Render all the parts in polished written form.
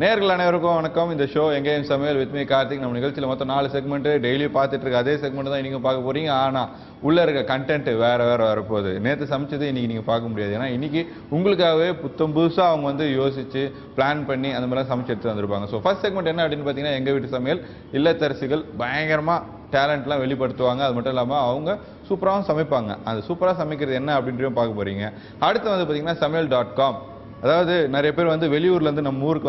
நேயர்கள் அனைவருக்கும் வணக்கம். இந்த ஷோ எங்கேயும் சமையல் வித் மீ கார்த்திக். நம்ம நிகழ்ச்சியில் மொத்தம் 4 செக்மெண்ட் டெய்லி பார்த்துட்டு இருக்க அதே செக்மெண்ட் தான் நீங்கள் பார்க்க போறீங்க. ஆனால் உள்ள இருக்க கண்டென்ட் வேற வரப்போகுது. நேற்று சமைச்சது இன்னைக்கு நீங்கள் பார்க்க முடியாது. ஏன்னா இன்னைக்கு உங்களுக்காகவே புதுசாக அவங்க வந்து யோசிச்சு பிளான் பண்ணி அந்த மாதிரிலாம் சமைச்சு எடுத்து வந்திருப்பாங்க. ஸோ ஃபர்ஸ்ட் செக்மெண்ட் என்ன அப்படின்னு பார்த்தீங்கன்னா, எங்கள் வீட்டு சமையல் இல்லத்தரசிகள் பயங்கரமாக டேலண்ட்லாம் வெளிப்படுத்துவாங்க. அது மட்டும் இல்லாமல் அவங்க சூப்பராகவும் சமைப்பாங்க. அந்த சூப்பராக சமைக்கிறது என்ன அப்படின்றதையும் பார்க்க போறீங்க. அடுத்து வந்து பார்த்தீங்கன்னா சமையல்.com. அதாவது நிறைய பேர் வந்து வெளியூர்லேருந்து நம்ம ஊருக்கு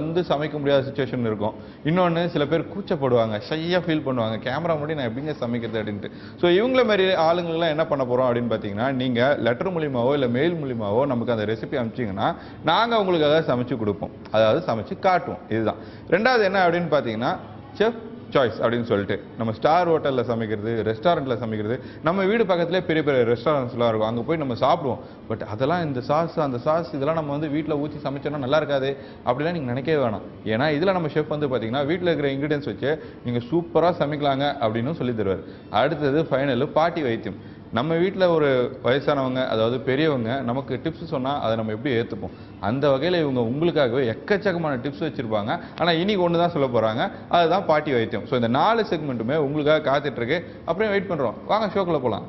வந்து சமைக்க முடியாத சுச்சுவேஷன் இருக்கும். இன்னொன்று சில பேர் கூச்சப்படுவாங்க, ஷையாக ஃபீல் பண்ணுவாங்க, கேமரா முன்னாடி நான் எப்படிங்க சமைக்கிறது அப்படின்ட்டு. ஸோ இவங்கள மாதிரி ஆளுங்கள்லாம் என்ன பண்ண போகிறோம் அப்படின்னு பார்த்தீங்கன்னா, நீங்கள் லெட்டர் மூலியமாவோ இல்லை மெயில் மூலியமாவோ நமக்கு அந்த ரெசிபி அனுப்பிச்சிங்கன்னா நாங்கள் உங்களுக்காக சமைச்சு கொடுப்போம், அதாவது சமைச்சு காட்டுவோம். இதுதான். ரெண்டாவது என்ன அப்படின்னு பார்த்தீங்கன்னா, செஃப் சாய்ஸ் அப்படின்னு சொல்லிட்டு நம்ம ஸ்டார் ஹோட்டலில் சமைக்கிறது, ரெஸ்டாரண்ட்டில் சமைக்கிறது. நம்ம வீடு பக்கத்துலேயே பெரிய பெரிய ரெஸ்டாரண்ட்ஸ்லாம் இருக்கும், அங்கே போய் நம்ம சாப்பிடுவோம். பட் அதெல்லாம் இந்த சாஸ் அந்த சாஸ் இதெல்லாம் நம்ம வந்து வீட்டில் ஊற்றி சமைச்சோன்னா நல்லா இருக்காது அப்படிலாம் நீங்கள் நினைக்கவே வேணாம். ஏன்னா இதில் நம்ம ஷெஃப் வந்து பார்த்தீங்கன்னா வீட்டில் இருக்கிற இன்க்ரீடியன்ஸ் வச்சு நீங்கள் சூப்பராக சமைக்கலாங்க அப்படின்னு சொல்லி தருவார். அடுத்தது ஃபைனல் பாட்டி வைத்தியம். நம்ம வீட்டில் ஒரு வயசானவங்க, அதாவது பெரியவங்க நமக்கு டிப்ஸ் சொன்னால் அதை நம்ம எப்படி ஏற்றுப்போம். அந்த வகையில் இவங்க உங்களுக்காகவே எக்கச்சக்கமான டிப்ஸ் வச்சுருப்பாங்க. ஆனால் இன்னைக்கு ஒன்று தான் சொல்ல போகிறாங்க, அதுதான் பாட்டி வைத்தியம். ஸோ இந்த 4 செக்மெண்ட்டுமே உங்களுக்காக காத்துட்ருக்கு. அப்படியே வெயிட் பண்ணுறோம். வாங்க ஷோக்குள்ளே போகலாம்.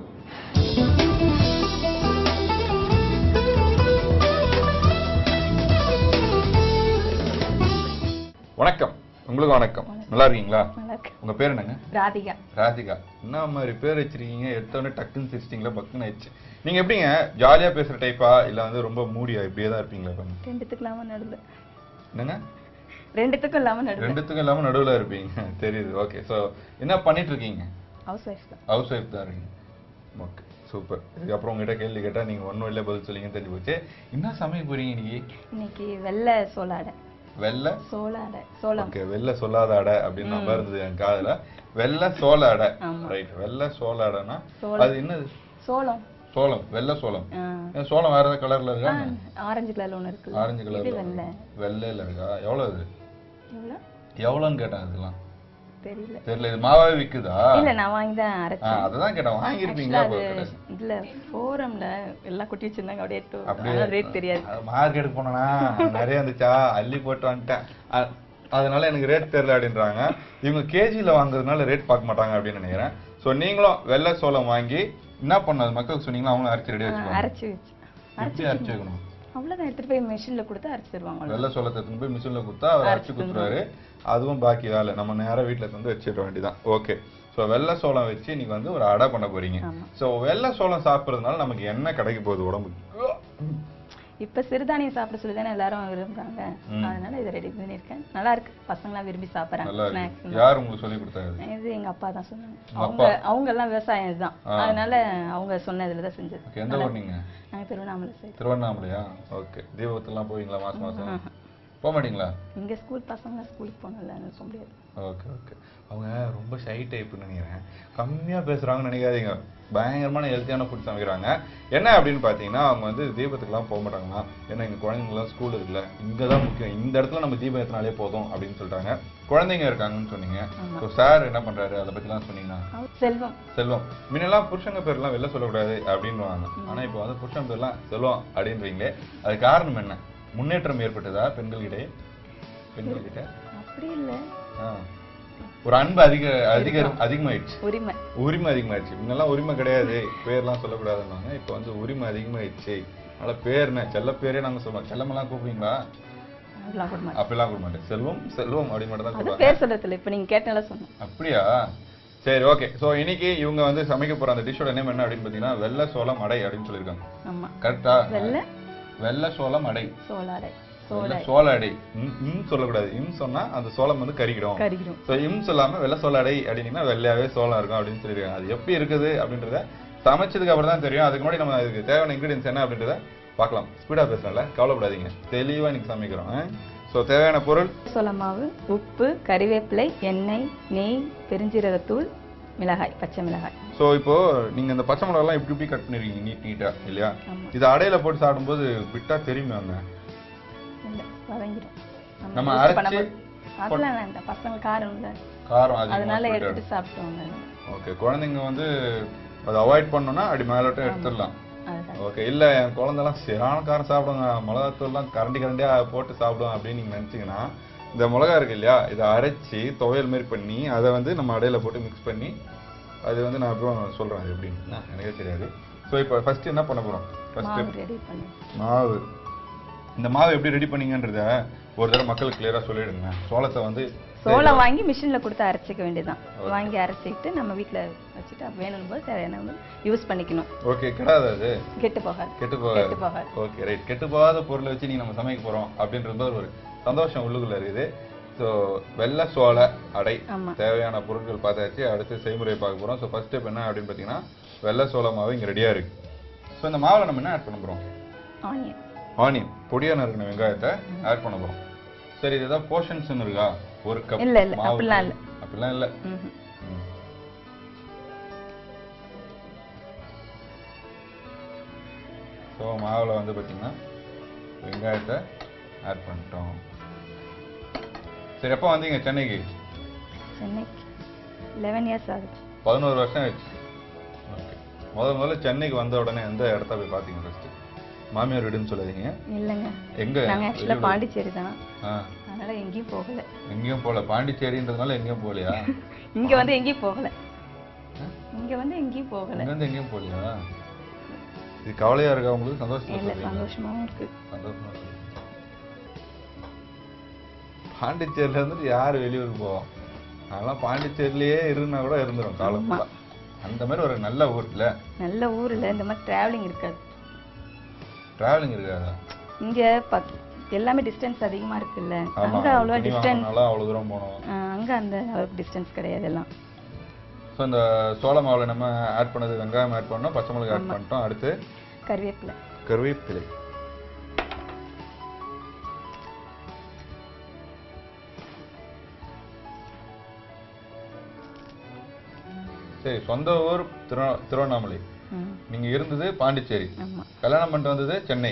வணக்கம். உங்களுக்கு வணக்கம். நல்லா இருக்கீங்களா? உங்க பேர் என்னங்க? ராதிகா. ராதிகா. என்ன மாதிரி பேர் வச்சிருக்கீங்க? எடுத்தோடனே டக்குன்னு சிரிச்சிட்டீங்களா? பக்குன்னு ஆயிடுச்சு. நீங்க எப்படிங்க, ஜாலியா பேசுற டைப்பா இல்ல வந்து ரொம்ப மூடியா இப்படியே தான் இருப்பீங்களா? ரெண்டுத்துக்கும் இல்லாம நடுவுல. என்னங்க? ரெண்டுத்துக்கும் இல்லாம நடுவுல. ரெண்டுத்துக்கும் இல்லாம நடுவுல இருப்பீங்க. தெரியுது. ஓகே. சோ என்ன பண்ணிட்டு இருக்கீங்க? ஹவுஸ் ஒய்ஃப் தான். ஹவுஸ் ஒய்ஃப் தான் இருக்கீங்க. Okay, super. இதுக்கப்புறம் உங்ககிட்ட கேள்வி கேட்டா நீங்க ஒன்றும் இல்லை பதில் சொல்லிங்கன்னு தெரிஞ்சு போச்சு. என்ன சமைக்க போறீங்க இன்னைக்கு? இன்னைக்கு வெள்ளை சோளாடை. வெள்ளை சோளாடை. சோளம். ஓகே, வெள்ளை சொல்லாத அடை அப்படின்னு நம்பர் இருந்தது என் காதுல. வெள்ளை சோள அடை. ரைட். வெள்ளை சோள அடைனா அது என்னது? சோளம். சோளம். வெள்ளை சோளம். சோளம் வேற ஏதாவது கலர்ல இருக்கா? ஆரஞ்சு கலர்ல ஒண்ணு இருக்கு. ஆரஞ்சு கலர்ல. வெள்ளை. வெள்ளையில இருக்கா? எவ்வளவு இது? எவ்வளவுன்னு கேட்டேன். இதெல்லாம் தெரியல. இது மாவாவே விக்குதா? இல்ல, நான் வாங்கி தான் அரைச்சேன். அததான் கேட்டேன். வாங்கி இருப்பீங்களா? இல்ல, ஃபோரம்ல எல்லாம் கொட்டி வச்சிருந்தாங்க. அப்படியே ரேட் தெரியாது. மார்க்கெட்டுக்கு போனா நிறைய இருந்துச்சா, அள்ளி போட்டு வந்துட்டேன். அதனால எனக்கு ரேட் தெரியல அப்படின்றாங்க. இவங்க கேஜில வாங்குறதுனால ரேட் பார்க்க மாட்டாங்க அப்படின்னு நினைக்கிறேன். சோ நீங்களும் வெள்ளை சோளம் வாங்கி என்ன பண்ணது மக்களுக்கு சொன்னீங்களா? அவங்களும் அரைச்சி ரெடி வச்சுக்கோங்க. அரைச்சி அரைச்சி வைக்கணும். அவ்வளவுதான். எடுத்துட்டு போய் மிஷின்ல கொடுத்து அரைச்சு தருவாங்க. வெள்ளை சோளத்தை எடுத்துட்டு போய் மிஷின்ல கொடுத்தா அவர் அரைச்சு கொடுத்துருவாரு. அதுவும் பாக்கி வேலை நம்ம நேரம் வீட்டுல வந்து வச்சிட வேண்டியதான். ஓகே. ஸோ வெள்ளை சோளம் வச்சு நீங்க வந்து ஒரு அடை பண்ண போறீங்க. ஸோ வெள்ளை சோளம் சாப்பிட்றதுனால நமக்கு என்ன கிடைக்க போகுது உடம்புக்கு? இப்ப சிறுதானியம் சாப்பிட சொல்லி தானே எல்லாரும் விரும்புறாங்க. அதனால இதை ரெடி பண்ணிருக்கேன். நல்லா இருக்கு. பசங்களாம் விரும்பி சாப்பிடுறாங்க. யார் உங்களுக்கு சொல்லி கொடுத்தாங்க? இது எங்க அப்பா தான் சொன்னாங்க. அவங்க எல்லாம் விவசாயம் இதுதான். அதனால அவங்க சொன்னதுலதான் செஞ்சது. எந்த ஊர் நீங்க? நாங்க திருவண்ணாமலை சைடு. திருவண்ணாமலையா? ஓகே. தீபத்துலாம் போவீங்களா மாசம் மாசம்? போக மாட்டீங்களா? இங்க ஸ்கூல் பசங்க ஸ்கூலுக்கு போனல போக முடியாது. Okay okay. அவங்க ரொம்ப ஷை டைப்னு நினைக்கிறேன். கம்மியா பேசுறாங்கன்னு நினைக்காதீங்க. பயங்கரமான ஹெல்த்தியான ஃபுட் சமைக்கிறாங்க. என்ன அப்படின்னு பார்த்தீங்கன்னா, அவங்க வந்து தீபத்துக்குலாம் போக மாட்டாங்களா? ஏன்னா எங்கள் குழந்தைங்களாம் ஸ்கூல் இருக்குல்ல, இங்கே தான் முக்கியம், இந்த இடத்துல நம்ம தீபம் ஏற்றினாலே போதும் அப்படின்னு சொல்லிட்டாங்க. குழந்தைங்க இருக்காங்கன்னு சொன்னீங்க. ஸோ சார் என்ன பண்ணுறாரு அதை பற்றிலாம் சொன்னீங்கன்னா? செல்வம். செல்வம். முன்னெல்லாம் புருஷங்க பேர்லாம் வெளில சொல்லக்கூடாது அப்படின்வாங்க. ஆனால் இப்போ வந்து புருஷன் பேர்லாம் செல்வம் அப்படின்றீங்களே, அது காரணம் என்ன? முன்னேற்றம் ஏற்பட்டதா பெண்கள்கிட்ட? அப்படி இல்லை, ஒரு அன்பு அதிகமாயிடுச்சு. உரிமை அதிகமாயிடுச்சு. முன்னெல்லாம் உரிமை கிடையாது, பேர்லாம் சொல்லக்கூடாதுன்னாங்க. இப்போ வந்து உரிமை அதிகமாயிடுச்சு. அதனால பேர் என்ன, செல்ல பேரே நாங்க சொல்லுவோம். செல்லமெல்லாம் கூப்பிடுவீங்களா? அப்படிலாம் கூப்பிட மாட்டேன். செல்வம் செல்வம் அப்படின்னு மட்டும் தான் சொல்லுவாங்க. பேர் சொல்றதுல இப்ப நீங்க கேட்டால சொன்னேன். அப்படியா? சரி, ஓகே. சோ இன்னைக்கு இவங்க வந்து சமைக்க போற அந்த டிஷ்ஷோட நேம் என்ன அப்படின்னு பாத்தீங்கன்னா, வெள்ளை சோளம் அடை அப்படின்னு சொல்லியிருக்காங்க. ஆமா, கரெக்டா? வெள்ளை சோளம் அடை. சோள அடை. சொல்லக்கூடாது. சொன்னா அந்த சோளம் வந்து கறிக்கிடும். சோ சொல்லாம வெள்ளை சோள அடை அப்படின்னா வெள்ளையாவே சோளம் இருக்கும் அப்படின்னு சொல்லியிருக்காங்க. அது எப்படி இருக்குது அப்படின்றத சமைச்சதுக்கு அப்புறம் தான் தெரியும். அதுக்கு முன்னாடி நம்ம அதுக்கு தேவையான இன்கிரீடியன்ஸ் என்ன அப்படின்றத பார்க்கலாம். ஸ்பீடா பேசல, கவலைப்படாதீங்க, தெளிவா இன்னைக்கு சமைக்கிறோம். ஸோ தேவையான பொருள்: சோள மாவு, உப்பு, கறிவேப்பிலை, எண்ணெய், நெய், பெருஞ்சீரகத்தூள், மிளகாய், பச்சை மிளகாய். ஸோ இப்போ நீங்க இந்த பச்சை மிளகாய் இப்படி இப்படி கட் பண்ணிருக்கீங்க நீட்டா இல்லையா? இது அடையில போட்டு சாப்பிடும்போது விட்டா தெரியுமே அங்க நம்ம அரைச்சு பசங்க காரம் அதனால எடுத்து சாப்பிடுவாங்க. ஓகே. குழந்தைங்க வந்து அதை அவாய்ட் பண்ணனும்னா அப்படி மேலட்ட எடுத்துடலாம். ஓகே. இல்ல என் குழந்தைலாம் சரியான காரம் சாப்பிடுங்க, மிளகாத்தூள்லாம் கரண்டியா போட்டு சாப்பிடுவோம் அப்படின்னு நீங்க நினைச்சீங்கன்னா, இந்த மிளகா இருக்கு இல்லையா, இதை அரைச்சி துவையல் மாதிரி பண்ணி அதை வந்து நம்ம அடையில போட்டு மிக்ஸ் பண்ணி அது வந்து நான் அப்புறம் சொல்றேன் அது எப்படின்னு, எனக்கே தெரியாது. ஸோ இப்போ ஃபர்ஸ்ட் என்ன பண்ண போறோம்? மாவு. இந்த மாவு எப்படி ரெடி பண்ணீங்கன்றத ஒரு தடவை மக்களுக்கு கிளியரா சொல்லிடுங்க. சோளத்தை வந்து சோளம் வாங்கி மிஷின்ல கொடுத்து அரைச்சிக்க வேண்டியதுதான். வாங்கி அரைச்சிட்டு நம்ம வீட்ல வச்சுட்டு வேணும் போது தேவையான யூஸ் பண்ணிக்கணும். ஓகே. கெடாது அது? கெட்டு போகாது. Okay right. கெட்டு போகாத பொருளை வச்சு நீங்க நம்ம சமைக்க போறோம் அப்படின்றது ஒரு சந்தோஷம் உள்ளுக்குள்ள இருக்குது. ஸோ வெள்ளை சோள அடை தேவையான பொருட்கள் பார்த்தாச்சு. அடுத்து செய்முறை பார்க்க போறோம். ஸோ ஃபர்ஸ்ட் ஸ்டெப் என்ன அப்படின்னு பார்த்தீங்கன்னா, வெள்ளை சோள மாவு இங்கே ரெடியா இருக்கு. ஸோ இந்த மாவில் நம்ம என்ன ஆட் பண்ண போறோம்? ஆனியன் பொடியா நறுக்கின வெங்காயத்தை ஆட் பண்ண போறோம். சரி, இது ஏதாவது போர்ஷன்ஸ் இருக்கா? ஒரு கப் இல்ல இல்ல அப்படிலாம் இல்ல. ஸோ மாவில் வந்து பார்த்தீங்கன்னா வெங்காயத்தை ஆட் பண்ணிட்டோம். சரி, எப்போ வந்தீங்க சென்னைக்கு? 11 இயர்ஸ் ஆகுது. 11 வருஷம் ஆயிடுச்சு. ஓகே. முதல்ல சென்னைக்கு வந்த உடனே எந்த இடத்த போய் பார்த்தீங்க ஃபர்ஸ்ட்? மாமியார் வீடுன்னு சொல்லாதீங்க. இல்லங்க, எங்க? நாங்க ஆக்சுவலா பாண்டிச்சேரி தான். அதனால எங்கேயும் போகல. எங்கேயும் போகல. பாண்டிச்சேரின்றதுனால எங்கேயும் போகலையா? இங்க வந்து எங்கேயும் போகல. இங்க வந்து எங்கேயும் போகலையா? இது கவலையா இருக்கா உங்களுக்கு? சந்தோஷமாவும் இருக்கு. பாண்டிச்சேரியில இருந்துட்டு யாரு வெளியூருக்கு போவோம்? அதெல்லாம் பாண்டிச்சேரியிலேயே இருந்தா கூட இருந்துரும் காலம். அந்த மாதிரி ஒரு நல்ல ஊர் இல்ல? நல்ல ஊர் இல்ல, இந்த மாதிரி டிராவலிங் இருக்காது. டிராவலிங் இருக்காதா? இங்க எல்லாமே டிஸ்டன்ஸ் அதிகமா இருக்குல்ல. அங்க அவ்வளவு டிஸ்டன்ஸ், அவ்வளவு தூரம் போனோம். அங்க அந்த அளவுக்கு டிஸ்டன்ஸ் கிடையாது எல்லாம். சோ இந்த சோள மாவுல நம்ம ஆட் பண்ணது வெங்காயம் ஆட் பண்ணோம், பச்சை மிளகாய் ஆட் பண்ணிட்டோம். அடுத்து கருவேப்பிலை. சரி, சொந்த ஊர் திருவண்ணாமலை, நீங்க இருந்தது பாண்டிச்சேரி, கல்யாணம் பண்ணிட்டு வந்தது சென்னை.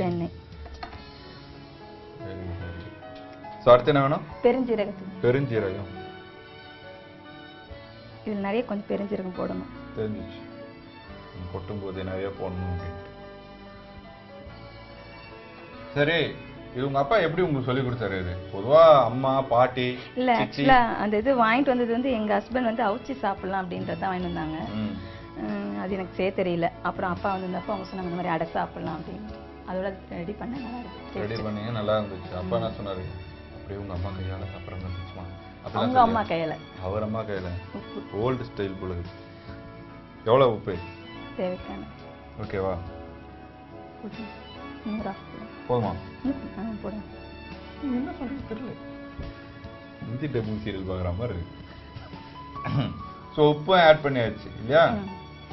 அடுத்து என்ன வேணும்? பெருஞ்சீரகம். இது நிறைய கொஞ்சம் பெருஞ்சீரகம் போடணும். தெரிஞ்சிச்சு, கொட்டும் போது நிறைய போடணும் அப்படின்ட்டு. சரி, இது உங்க அப்பா எப்படி உங்களுக்கு சொல்லி கொடுத்தாரு? இது பொதுவா அம்மா பாட்டி இல்ல, ஆக்சுவலா அந்த இது வாங்கிட்டு வந்தது வந்து எங்க ஹஸ்பண்ட் வந்து அவுச்சி சாப்பிடலாம் அப்படின்றத வாங்கிட்டு வந்தாங்க. அது எனக்கு செய்ய தெரியல. அப்புறம் அப்பா வந்திருந்தப்போ அவங்க சொன்னாங்க இந்த மாதிரி அடை சாப்பிடலாம் அப்படின்னு. அதோட ரெடி பண்ண நல்லா இருந்துச்சு. அப்பா என்ன சொன்னாரு? அப்படியே உங்க அம்மா கையால சாப்பிட்ற இருந்துச்சுமா? அவங்க அம்மா கையில, அவர் அம்மா கையில ஓல்டு ஸ்டைல் போல. எவ்வளவு உப்பு தேவைக்கான? ஓகேவா? போதுமா? போடுங்க. என்ன சொல்றது தெரியல, ஹிந்தி டப்பிங் சீரியல் பார்க்குற மாதிரி இருக்கு. ஸோ உப்பு ஆட் பண்ணியாச்சு இல்லையா?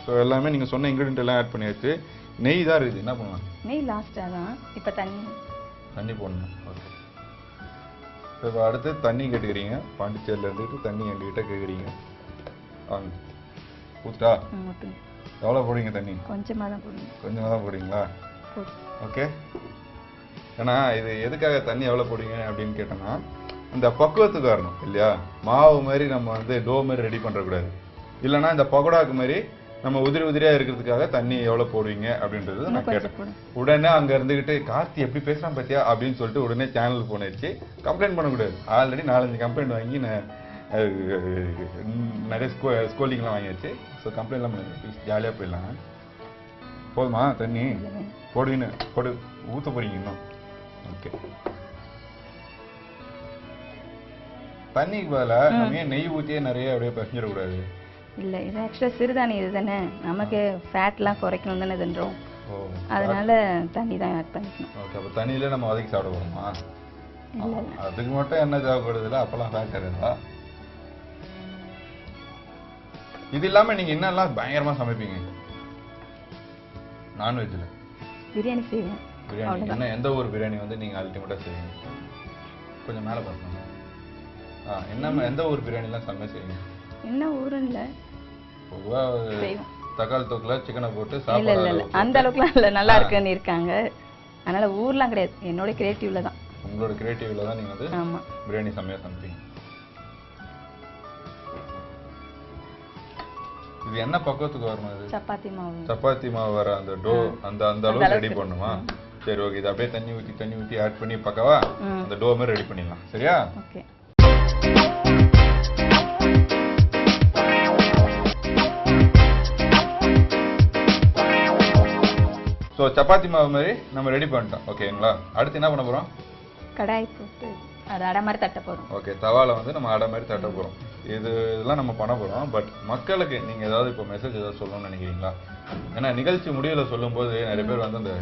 ஸோ எல்லாமே நீங்கள் சொன்ன இன்க்ரீடியன்ட் எல்லாம் ஆட் பண்ணியாச்சு. நெய் தான் இருக்குது, என்ன பண்ணலாம்? நெய் லாஸ்ட்டாக தான். இப்போ தண்ணி போடணும். ஓகே. இப்போ அடுத்து தண்ணி கேட்டுக்கிறீங்க. பாண்டிச்சேரியில் இருந்துட்டு தண்ணி எங்ககிட்ட கேட்குறீங்க. வாங்க ஊற்றா? எவ்வளோ போடுவீங்க தண்ணி? கொஞ்சமாக தான் போடுவீங்க. கொஞ்சமாக தான் போடுவீங்களா? ஓகே. ஏன்னா இது எதுக்காக தண்ணி எவ்வளோ போடுவீங்க அப்படின்னு கேட்டோம்னா, இந்த பக்குவத்துக்கு வரணும் இல்லையா? மாவு மாதிரி நம்ம வந்து டோ மாதிரி ரெடி பண்ணுறக்கூடாது. இல்லைன்னா இந்த பகோடாக்கு மாதிரி நம்ம உதிரியா இருக்கிறதுக்காக தண்ணி எவ்வளவு போடுவீங்க அப்படின்றது நான் கேட்டேன். உடனே அங்க இருந்துகிட்டு கார்த்தி எப்படி பேசுறான் பாத்தியா அப்படின்னு சொல்லிட்டு உடனே சேனல் போன் வச்சு கம்ப்ளைண்ட் பண்ணக்கூடாது. ஆல்ரெடி 4-5 கம்ப்ளைண்ட் வாங்கி நிறைய ஸ்கோலிங்லாம் வாங்கியாச்சு. ஸோ கம்ப்ளைண்ட்லாம் பண்ணி ஜாலியாக போயிடலாம். போதுமா தண்ணி? போடுவீன்னு போடு, ஊற்ற போறீங்க இன்னும். ஓகே. தண்ணிக்கு பதிலாக நம்ம ஏன் நெய் ஊற்றியே நிறைய அப்படியே பசஞ்சிடக்கூடாது? இல்ல, இது ஆக்சுவலா சிறுதானியம் இது தானே, நமக்கு ஃபேட்லாம் குறைக்கணும் தானே இதுன்றோம். அதனால தண்ணி தான் ஆட் பண்ணிக்கணும். ஓகே. அப்போ தண்ணியில நம்ம வதக்கி சாப்பிட போறோமா? அதுக்கு மட்டும் என்ன தேவைப்படுதுல? அப்பெல்லாம் ஃபேட் கிடையாதா? இது இல்லாம நீங்க என்னெல்லாம் பயங்கரமா சமைப்பீங்க? நான்வெஜ்ல பிரியாணி செய்வேன். பிரியாணி என்ன, எந்த ஒரு பிரியாணி வந்து நீங்க அல்டிமேட்டா செய்வீங்க? கொஞ்சம் மேல பாருங்க. என்ன எந்த ஒரு பிரியாணிலாம் செம்ம செய்வீங்க? என்ன ஊருன்னு பொதுவா தக்காளி தொக்குல சிக்கனை போட்டு சாப்பிட? இல்ல அந்த அளவுக்குலாம் இல்ல, நல்லா இருக்குன்னு இருக்காங்க. அதனால ஊர்லாம் கிடையாது, என்னோட கிரியேட்டிவ்ல தான். உங்களோட கிரியேட்டிவ்ல தான் நீங்க வந்து பிரியாணி செம்மையா சமைப்பீங்க. இது என்ன பக்குவத்துக்கு வரணும் இது? சப்பாத்தி மாவு. சப்பாத்தி மாவு வர அந்த டோ அந்த அளவுக்கு ரெடி பண்ணுமா? சரி ஓகே, இது அப்படியே தண்ணி ஊற்றி ஆட் பண்ணி பக்கவா அந்த டோ மாதிரி ரெடி பண்ணிடலாம். சரியா? ஓகே. ஸோ சப்பாத்தி மாவு மாதிரி நம்ம ரெடி பண்ணிட்டோம். ஓகேங்களா? அடுத்து என்ன பண்ண போறோம்? கடாய் போட்டு அது அடை மாதிரி தட்ட போறோம். ஓகே, தவால வந்து நம்ம அடை மாதிரி தட்ட போறோம். இதெல்லாம் நம்ம பண்ண போறோம். பட் மக்களுக்கு நீங்க ஏதாவது இப்போ மெசேஜ் ஏதாவது சொல்லணும்னு நினைக்கிறீங்களா? ஏன்னா நிகழ்ச்சி முடிவுல சொல்லும்போது நிறைய பேர் வந்து அந்த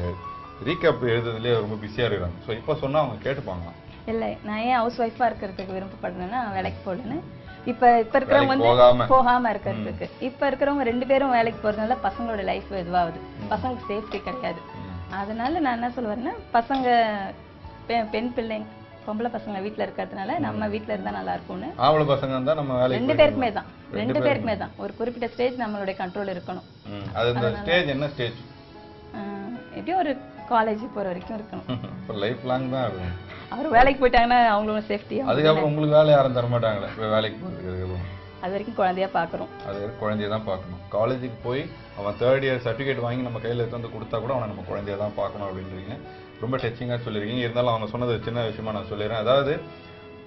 ரீகேப் எழுதுறதுலேயே ரொம்ப பிஸியா இருக்காங்க. ஸோ இப்போ சொன்னா அவங்க கேட்டுப்பாங்க. இல்லை, நான் ஏன் ஹவுஸ் ஒய்ஃபாக இருக்கிறதுக்கு விருப்பப்படுறேன்னா வேலைக்கு போகலன்னு. இப்போ இருக்கிறவங்க வந்து போகாம இருக்கிறதுக்கு. இப்போ இருக்கிறவங்க 2 பேரும் வேலைக்கு போறதுனால பசங்களோட லைஃப் இதுவாகுது. பசங்களுக்கு சேஃப்டி கிடையாது. அதனால நான் என்ன சொல்லுவேன்னா, பசங்க பெண் பிள்ளைங்க பொம்பளை பசங்க வீட்டில் இருக்கிறதுனால நம்ம வீட்டில் இருந்தால் நல்லா இருக்கும்னு. ஆம்பளை பசங்க இருந்தால் நம்ம வேலைக்கு 2 பேருக்குமே தான் ஒரு குறிப்பிட்ட ஸ்டேஜ் நம்மளுடைய கண்ட்ரோல் இருக்கணும். அது அந்த ஸ்டேஜ் என்ன ஸ்டேஜ்? எப்படியும் ஒரு காலேஜ் போகிற வரைக்கும் இருக்கணும். இப்போ லைஃப் லாங் தான் இருக்கும். அவர் வேலைக்கு போயிட்டாங்கன்னா அவங்களும் சேஃப்டி. அதுக்கப்புறம் உங்களுக்கு வேலை யாரும் தர மாட்டாங்களே இப்போ வேலைக்கு போகிறதுக்கு? அது வரைக்கும் குழந்தையா பார்க்குறோம். அது வரைக்கும் குழந்தைய தான் பார்க்கணும். காலேஜுக்கு போய் அவன் 3rd இயர் சர்டிஃபிகேட் வாங்கி நம்ம கையில் எடுத்து வந்து கொடுத்தா கூட அவனை நம்ம குழந்தைய தான் பார்க்கணும் அப்படின்றீங்க. ரொம்ப டச்சிங்காக சொல்லியிருக்கீங்க. இருந்தாலும் அவங்க சொன்னது சின்ன விஷயமா நான் சொல்லிடுறேன். அதாவது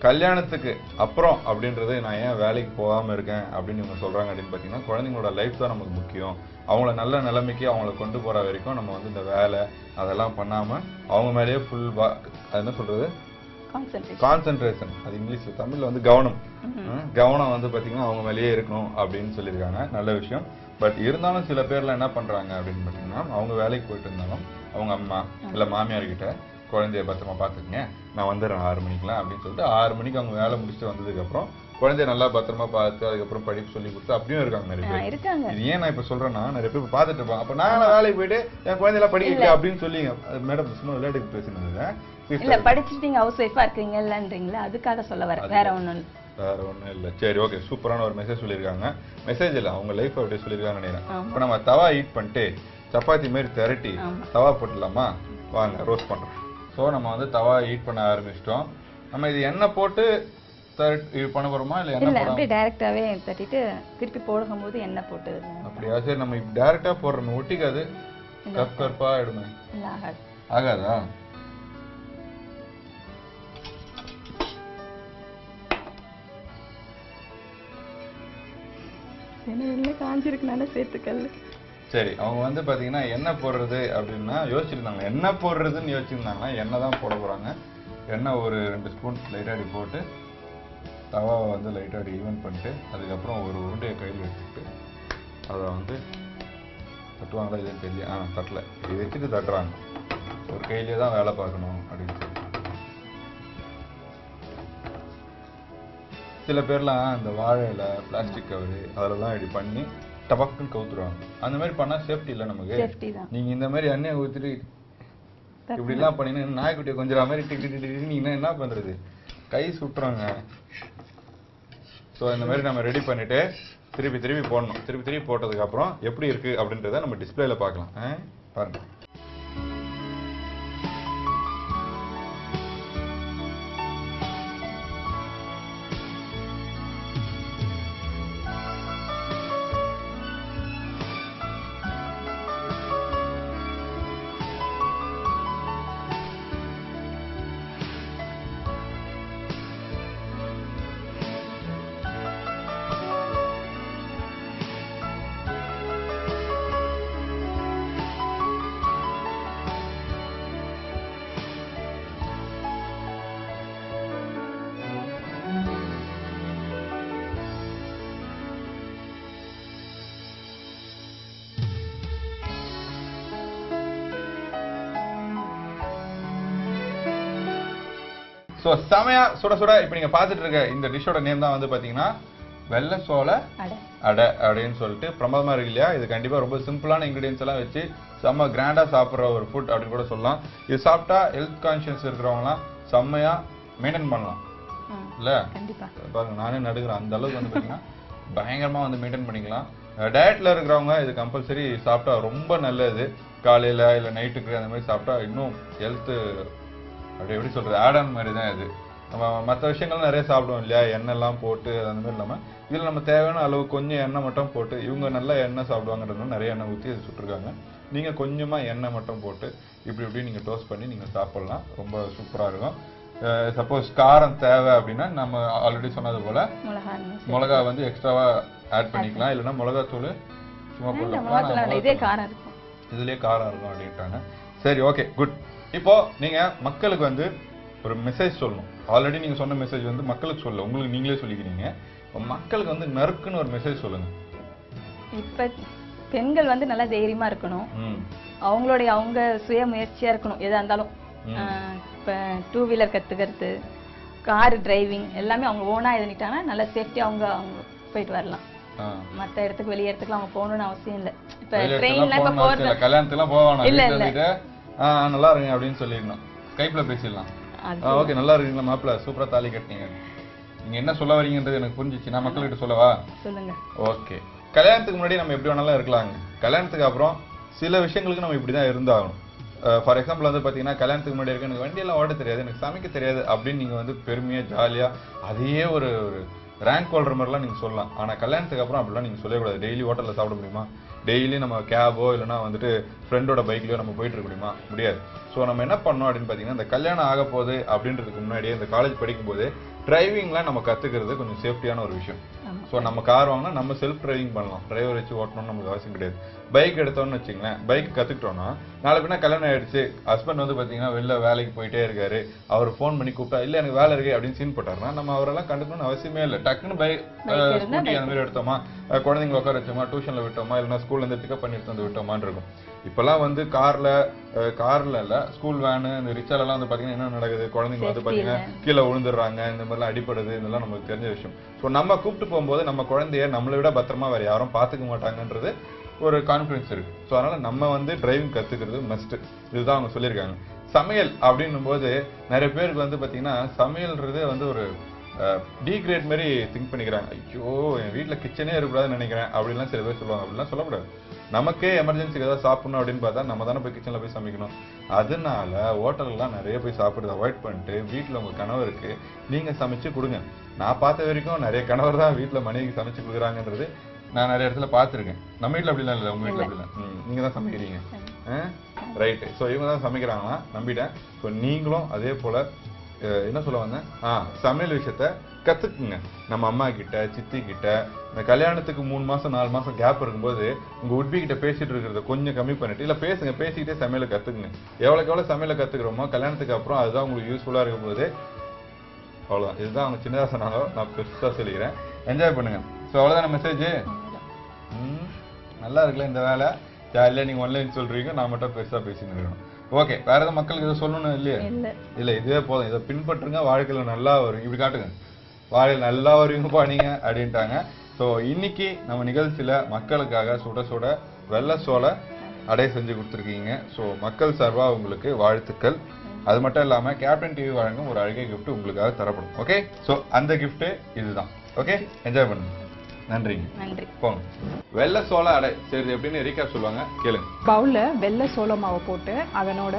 கல்யாணத்துக்கு அப்புறம் அப்படின்றது நான் ஏன் வேலைக்கு போகாமல் இருக்கேன் அப்படின்னு இவங்க சொல்கிறாங்க அப்படின்னு பார்த்தீங்கன்னா, குழந்தைங்களோட லைஃப் தான் நமக்கு முக்கியம். அவங்கள நல்ல நிலைமைக்கு அவங்கள கொண்டு போகிற வரைக்கும் நம்ம வந்து இந்த வேலை அதெல்லாம் பண்ணாமல் அவங்க மேலேயே அது என்ன சொல்கிறது, கான்சென்ட்ரேஷன், அது இங்கிலீஷ், தமிழில் வந்து கவனம் வந்து பார்த்தீங்கன்னா அவங்க மேலேயே இருக்கணும் அப்படின்னு சொல்லியிருக்காங்க. நல்ல விஷயம். பட் இருந்தாலும் சில பேர்லாம் என்ன பண்ணுறாங்க அப்படின்னு பார்த்தீங்கன்னா, அவங்க வேலைக்கு போயிட்டு இருந்தாலும் அவங்க அம்மா இல்லை மாமியார்கிட்ட குழந்தைய பத்திரமா பார்த்துக்குங்க, நான் வந்துடுறேன் 6 மணிக்கெலாம் அப்படின்னு சொல்லிட்டு 6 மணிக்கு அவங்க வேலை முடிச்சுட்டு வந்ததுக்கப்புறம் குழந்தைய நல்லா பத்திரமா பார்த்து அதுக்கப்புறம் படிப்பு சொல்லி கொடுத்து அப்படியும் இருக்காங்க நிறைய பேர். இது ஏன் நான் இப்போ சொல்கிறேன்னா, நிறைய பேர் பார்த்துட்டு இருப்பாங்க, அப்போ நான் வேலைக்கு போயிட்டு என் குழந்தையெல்லாம் படிக்க அப்படின்னு சொல்லிங்க. மேடம் சும்மா விளையாட்டுக்கு பேசினது இல்ல, படிச்சுட்டு நீங்க ஹவுஸ் ஒய்ஃபா இருக்கீங்கன்றீங்களா, அதுக்காக சொல்ல வரேன், வேற ஒண்ணும் இல்லை. வேற ஒன்றும் இல்லை. சரி ஓகே, சூப்பரான ஒரு மெசேஜ் சொல்லியிருக்காங்க. மெசேஜ் இல்லை, அவங்க லைஃப் அப்படியே சொல்லியிருக்காங்கன்னு நினைக்கிறேன். இப்போ நம்ம தவா ஹீட் பண்ணிட்டு சப்பாத்தி மாதிரி திரட்டி தவா போட்டுடலாமா? வாங்க ரோஸ்ட் பண்ணுறோம். ஸோ நம்ம வந்து தவா ஹீட் பண்ண ஆரம்பிச்சிட்டோம். நம்ம இது எண்ணெய் போட்டு இது பண்ண போகிறோமா இல்லை எண்ணெய் அப்படியே டைரெக்டாகவே தட்டிட்டு திருப்பி போடும்போது எண்ணெய் போட்டு? அப்படியா? சரி, நம்ம இப்போ டைரெக்டாக போடுறோம், ஒட்டிக்காது, கருப்பாக ஆகிடுமே? இல்லை, ஆகாது. ஆகாதா? என்ன காஞ்சிருக்குனால சேர்த்துக்கல். சரி, அவங்க வந்து பார்த்தீங்கன்னா எண்ணெய் போடுறது அப்படின்னா யோசிச்சிருந்தாங்க, எண்ணெய் போடுறதுன்னு யோசிச்சிருந்தாங்கன்னா எண்ணெய் தான் போட போகிறாங்க. எண்ணெய் ஒரு 2 ஸ்பூன் லைட்டாக போட்டு தவாவை வந்து லைட்டாக ஈவன் பண்ணிட்டு அதுக்கப்புறம் ஒரு உருண்டையை கையில் எடுத்துக்கிட்டு அதை வந்து தட்டுவாங்களா இதுன்னு தெரியல. தட்டலை, இது வச்சுட்டு தட்டுறாங்க. ஒரு கையிலே தான் வேலை பார்க்கணும் அப்படின்னு சொல்லி. சில பேர்லாம் இந்த வாழை இலை, பிளாஸ்டிக் கவரு அதெல்லாம் இப்படி பண்ணி டபக்குன்னு கவுத்துருவாங்க. அந்த மாதிரி பண்ணால் சேஃப்டி இல்லை நமக்கு. நீங்கள் இந்த மாதிரி எண்ணெயை ஊற்றிட்டு இப்படிலாம் பண்ணிங்கன்னா நாய்க்குட்டியை கொஞ்சம் மாதிரி டிக்கிட்டு என்ன பண்ணுறது, கை சுட்டுறாங்க. ஸோ இந்த மாதிரி நம்ம ரெடி பண்ணிவிட்டு திருப்பி போடணும். திருப்பி போட்டதுக்கப்புறம் எப்படி இருக்குது அப்படின்றத நம்ம டிஸ்பிளேல பார்க்கலாம். பாருங்கள். ஸோ செமையா சுட இப்போ நீங்கள் பார்த்துட்டு இருக்க இந்த டிஷ்ஷோட நேம் தான் வந்து பார்த்தீங்கன்னா வெள்ளை சோள அடை அப்படின்னு சொல்லிட்டு பிரமாதமாக இருக்கு இல்லையா? இது கண்டிப்பாக ரொம்ப சிம்பிளான இன்க்ரீடியன்ஸ் எல்லாம் வச்சு செம்ம கிராண்டாக சாப்பிட்ற ஒரு ஃபுட் அப்படின்னு கூட சொல்லலாம். இது சாப்பிட்டா ஹெல்த் கான்ஷியஸ் இருக்கிறவங்களாம் செம்மையாக மெயின்டைன் பண்ணலாம் இல்லை? பாருங்க, நானே நடுக்கிறேன். அந்த அளவுக்கு வந்து பார்த்தீங்கன்னா பயங்கரமாக வந்து மெயின்டைன் பண்ணிக்கலாம். டயட்டில் இருக்கிறவங்க இது கம்பல்சரி சாப்பிட்டா ரொம்ப நல்லது. காலையில் இல்லை நைட்டுக்கு அந்த மாதிரி சாப்பிட்டா இன்னும் ஹெல்த்து அப்படி எப்படி சொல்கிறது, ஆட் ஆன் மாதிரி தான் இது. நம்ம மற்ற விஷயங்கள் நிறைய சாப்பிடுவோம் இல்லையா, எண்ணெய்லாம் போட்டு அந்த மாதிரி இல்லாமல் இதில் நம்ம தேவையான அளவு கொஞ்சம் எண்ணெய் மட்டும் போட்டு, இவங்க நல்லா எண்ணெய் சாப்பிடுவாங்கன்றது நிறைய எண்ணெய் ஊற்றி அது சுட்டுருக்காங்க. நீங்கள் கொஞ்சமாக எண்ணெய் மட்டும் போட்டு இப்படி நீங்கள் டோஸ்ட் பண்ணி நீங்கள் சாப்பிட்லாம். ரொம்ப சூப்பராக இருக்கும். சப்போஸ் காரம் தேவை அப்படின்னா நம்ம ஆல்ரெடி சொன்னது போல் மிளகா வந்து எக்ஸ்ட்ராவாக ஆட் பண்ணிக்கலாம், இல்லைன்னா மிளகாத்தூள் சும்மா போடலாம், இதே காரம் இருக்கும், இதுலேயே காரம் இருக்கும் அப்படின்ட்டாங்க. சரி, ஓகே, குட். இப்போ நீங்கள் மக்களுக்கு வந்து ஒரு மெசேஜ் சொல்லணும். ஆல்ரெடி நீங்கள் சொன்ன மெசேஜ் வந்து மக்களுக்கு சொல்ல, உங்களுக்கு நீங்களே சொல்லிக்கிறீங்க. மக்களுக்கு வந்து நறுக்குன்னு ஒரு மெசேஜ் சொல்லுங்க. இப்ப பெண்கள் வந்து நல்லா தைரியமா இருக்கணும், அவங்க சுய முயற்சியா இருக்கணும். எதா இருந்தாலும் இப்ப 2 வீலர் கத்துக்கிறது, கார் டிரைவிங் எல்லாமே அவங்க ஓனா எழுதிட்டாங்கன்னா நல்ல சேஃப்டி அவங்க போயிட்டு வரலாம். மத்த இடத்துக்கு வெளிய இடத்துக்குலாம் அவங்க போகணும்னு அவசியம் இல்ல. இப்ப ட்ரெயின்ல இப்ப போறது கல்யாணத்துக்குலாம் போவாங்க இல்ல இல்ல நல்லா இருங்க அப்படின்னு சொல்லிடணும், ஸ்கைப்ல பேசிடலாம். ஓகே, நல்லா இருக்கீங்களா மாப்பிள்ள, சூப்பரா தாலி கட்டினீங்க. நீங்க என்ன சொல்ல வரீங்கன்றது எனக்கு புரிஞ்சிச்சு. நான் மக்கள்கிட்ட சொல்லவா? சொல்லுங்க. ஓகே, கல்யாணத்துக்கு முன்னாடி நம்ம எப்படி வேணாலும் இருக்கலாங்க. கல்யாணத்துக்கு அப்புறம் சில விஷயங்களுக்கு நம்ம இப்படிதான் இருந்தாகணும். ஃபார் எக்ஸாம்பிள் வந்து பார்த்தீங்கன்னா, கல்யாணத்துக்கு முன்னாடி இருக்க எனக்கு வண்டியெல்லாம் ஓட தெரியாது, எனக்கு சமைக்க தெரியாது அப்படின்னு நீங்கள் வந்து பெருமையாக ஜாலியாக அதையே ஒரு ரேங்க் ஹோல்டர் மாதிரிலாம் நீங்கள் சொல்லலாம். ஆனால் கல்யாணத்துக்கு அப்புறம் அப்படிலாம் நீங்கள் சொல்லக்கூடாது. டெய்லி ஹோட்டலில் சாப்பிட முடியுமா? டெய்லி நம்ம கேபோ இல்லைனா வந்துட்டு ஃப்ரெண்டோட பைக்லையோ நம்ம போயிட்டு இருக்க முடியுமா? முடியாது. ஸோ நம்ம என்ன பண்ணோம் அப்படின்னு பார்த்தீங்கன்னா, இந்த கல்யாணம் ஆக போகுது அப்படின்றதுக்கு முன்னாடியே இந்த காலேஜ் படிக்கும்போது டிரைவிங்லாம் நம்ம கற்றுக்கிறது கொஞ்சம் சேஃப்டியான ஒரு விஷயம். ஸோ நம்ம கார் வாங்கினா நம்ம செல்ஃப் டிரைவிங் பண்ணலாம், டிரைவர் வச்சு ஓட்டணும்னு நமக்கு அவசியம் கிடையாது. பைக் எடுத்தோம்னு வச்சுங்களேன், பைக் கற்றுக்கிட்டோன்னா நாளை பின்னா கல்யாணம் ஆயிடுச்சு, ஹஸ்பண்ட் வந்து பார்த்தீங்கன்னா வெளில வேலைக்கு போயிட்டே இருக்காரு, அவர் ஃபோன் பண்ணி கூப்பிட்டா இல்லை எனக்கு வேலை இருக்கு அப்படின்னு சீன் போட்டாருன்னா நம்ம அவரெல்லாம் கண்டுக்கணும்னு அவசியமே இல்லை. டக்குன்னு ஸ்கூட்டி அந்த மாதிரி எடுத்தோமா, குழந்தைங்களை உட்கார வச்சோமா, டியூஷனில் விட்டோமா, இல்லைன்னா ஸ்கூல்லேருந்து பிக்கப் பண்ணி எடுத்து வந்து விட்டோமான்னு இருக்கும். இப்போல்லாம் வந்து காரில் இல்லை, ஸ்கூல் வேனு, இந்த ரிச்சாலெல்லாம் வந்து பார்த்தீங்கன்னா என்ன நடக்குது, குழந்தைங்க வந்து பார்த்தீங்கன்னா கீழே விழுந்துடுறாங்க, இந்த மாதிரிலாம் அடிப்படுது, இதெல்லாம் நமக்கு தெரிஞ்ச விஷயம். ஸோ நம்ம கூப்பிட்டு போகும்போது நம்ம குழந்தைய நம்மளை விட பத்திரமா வேறு யாரும் பார்த்துக்க மாட்டாங்கன்றது ஒரு கான்ஃபிடன்ஸ் இருக்கு. ஸோ அதனால நம்ம வந்து டிரைவிங் கற்றுக்கிறது மஸ்ட். இதுதான் அவங்க சொல்லியிருக்காங்க. சமையல் அப்படின்னும் போது நிறைய பேருக்கு வந்து பார்த்தீங்கன்னா சமையல்ன்றதே வந்து ஒரு டீக்ரேட் மாதிரி திங்க் பண்ணிக்கிறாங்க. ஐயோ என் வீட்டில் கிச்சனே இருக்கக்கூடாதுன்னு நினைக்கிறேன் அப்படின்லாம் சில பேர் சொல்லுவாங்க. அப்படிலாம் சொல்லக்கூடாது. நமக்கே எமர்ஜென்சிக்கு ஏதாவது சாப்பிடணும் அப்படின்னு பார்த்தா நம்ம தானே போய் கிச்சனில் போய் சமைக்கணும். அதனால ஹோட்டல்லாம் நிறைய போய் சாப்பிட்றத அவாய்ட் பண்ணிட்டு வீட்டில் உங்கள் கணவருக்கு நீங்கள் சமைச்சு கொடுங்க. நான் பார்த்த வரைக்கும் நிறைய கணவர் தான் வீட்டில் மனைவிக்கு சமைச்சு கொடுக்குறாங்கன்றது நான் நிறைய இடத்துல பார்த்துருக்கேன். நம்ம வீட்டில் அப்படிலாம் இல்லை, உங்கள் வீட்டில் அப்படிலாம் நீங்கள் தான் சமைக்கிறீங்க. ரைட்டு. ஸோ இவங்க தான் சமைக்கிறாங்களா நம்பிட்டேன். ஸோ நீங்களும் அதே போல் என்ன சொல்ல வந்தேன், சமையல் விஷயத்த கற்றுக்குங்க. நம்ம அம்மா கிட்ட, சித்தி கிட்ட, இந்த கல்யாணத்துக்கு 3 மாதம் 4 மாதம் கேப் இருக்கும்போது உங்கள் உட்பி கிட்ட பேசிட்டு இருக்கிறத கொஞ்சம் கம்மி பண்ணிட்டு இல்லை பேசுங்க, பேசிக்கிட்டே சமையலை கற்றுக்குங்க. எவ்வளோக்கு எவ்வளோ சமையலை கற்றுக்குறோமோ கல்யாணத்துக்கு அப்புறம் அதுதான் உங்களுக்கு யூஸ்ஃபுல்லாக இருக்கும் போது. அவ்வளோதான். இதுதான் அவங்க சின்னதாக சொன்னாலும் நான் பெருசாக சொல்லிக்கிறேன். என்ஜாய் பண்ணுங்க. ஸோ அவ்வளோதான் மெசேஜ். நல்லா இருக்குல்ல இந்த வேலை, ஜாலியாக நீங்கள் ஒன்லைன் சொல்கிறீங்க, நான் மட்டும் பெருசாக பேசின்னு இருக்கணும். ஓகே, வேற ஏதாவது மக்களுக்கு இதை சொல்லணும் இல்லையா? இல்லை, இதுவே போதும். இதை பின்பற்றுங்க, வாழ்க்கையில் நல்லா வரும். இப்படி காட்டுங்க, வாழ்க்கையில் நல்லா வருவீங்கப்பா நீங்கள் அப்படின்ட்டாங்க. ஸோ இன்னைக்கு நம்ம நிகழ்ச்சியில் மக்களுக்காக சுட சுட வெள்ளை சோள அடை செஞ்சு கொடுத்துருக்கீங்க. ஸோ மக்கள் சார்பாக உங்களுக்கு வாழ்த்துக்கள். அது மட்டும் இல்லாமல் கேப்டன் டிவி வழங்கும் ஒரு அழகிய கிஃப்ட் உங்களுக்காக தரப்படும். ஓகே, ஸோ அந்த கிஃப்ட்டு இதுதான். ஓகே, என்ஜாய் பண்ணுங்க. நன்றிங்க. நன்றி. போங்க. வெள்ளை சோள அடை சரி எப்படின்னு ரீகேப் சொல்லுவாங்க, கேளுங்க. பவுல்ல வெள்ளை சோள மாவை போட்டு அதனோட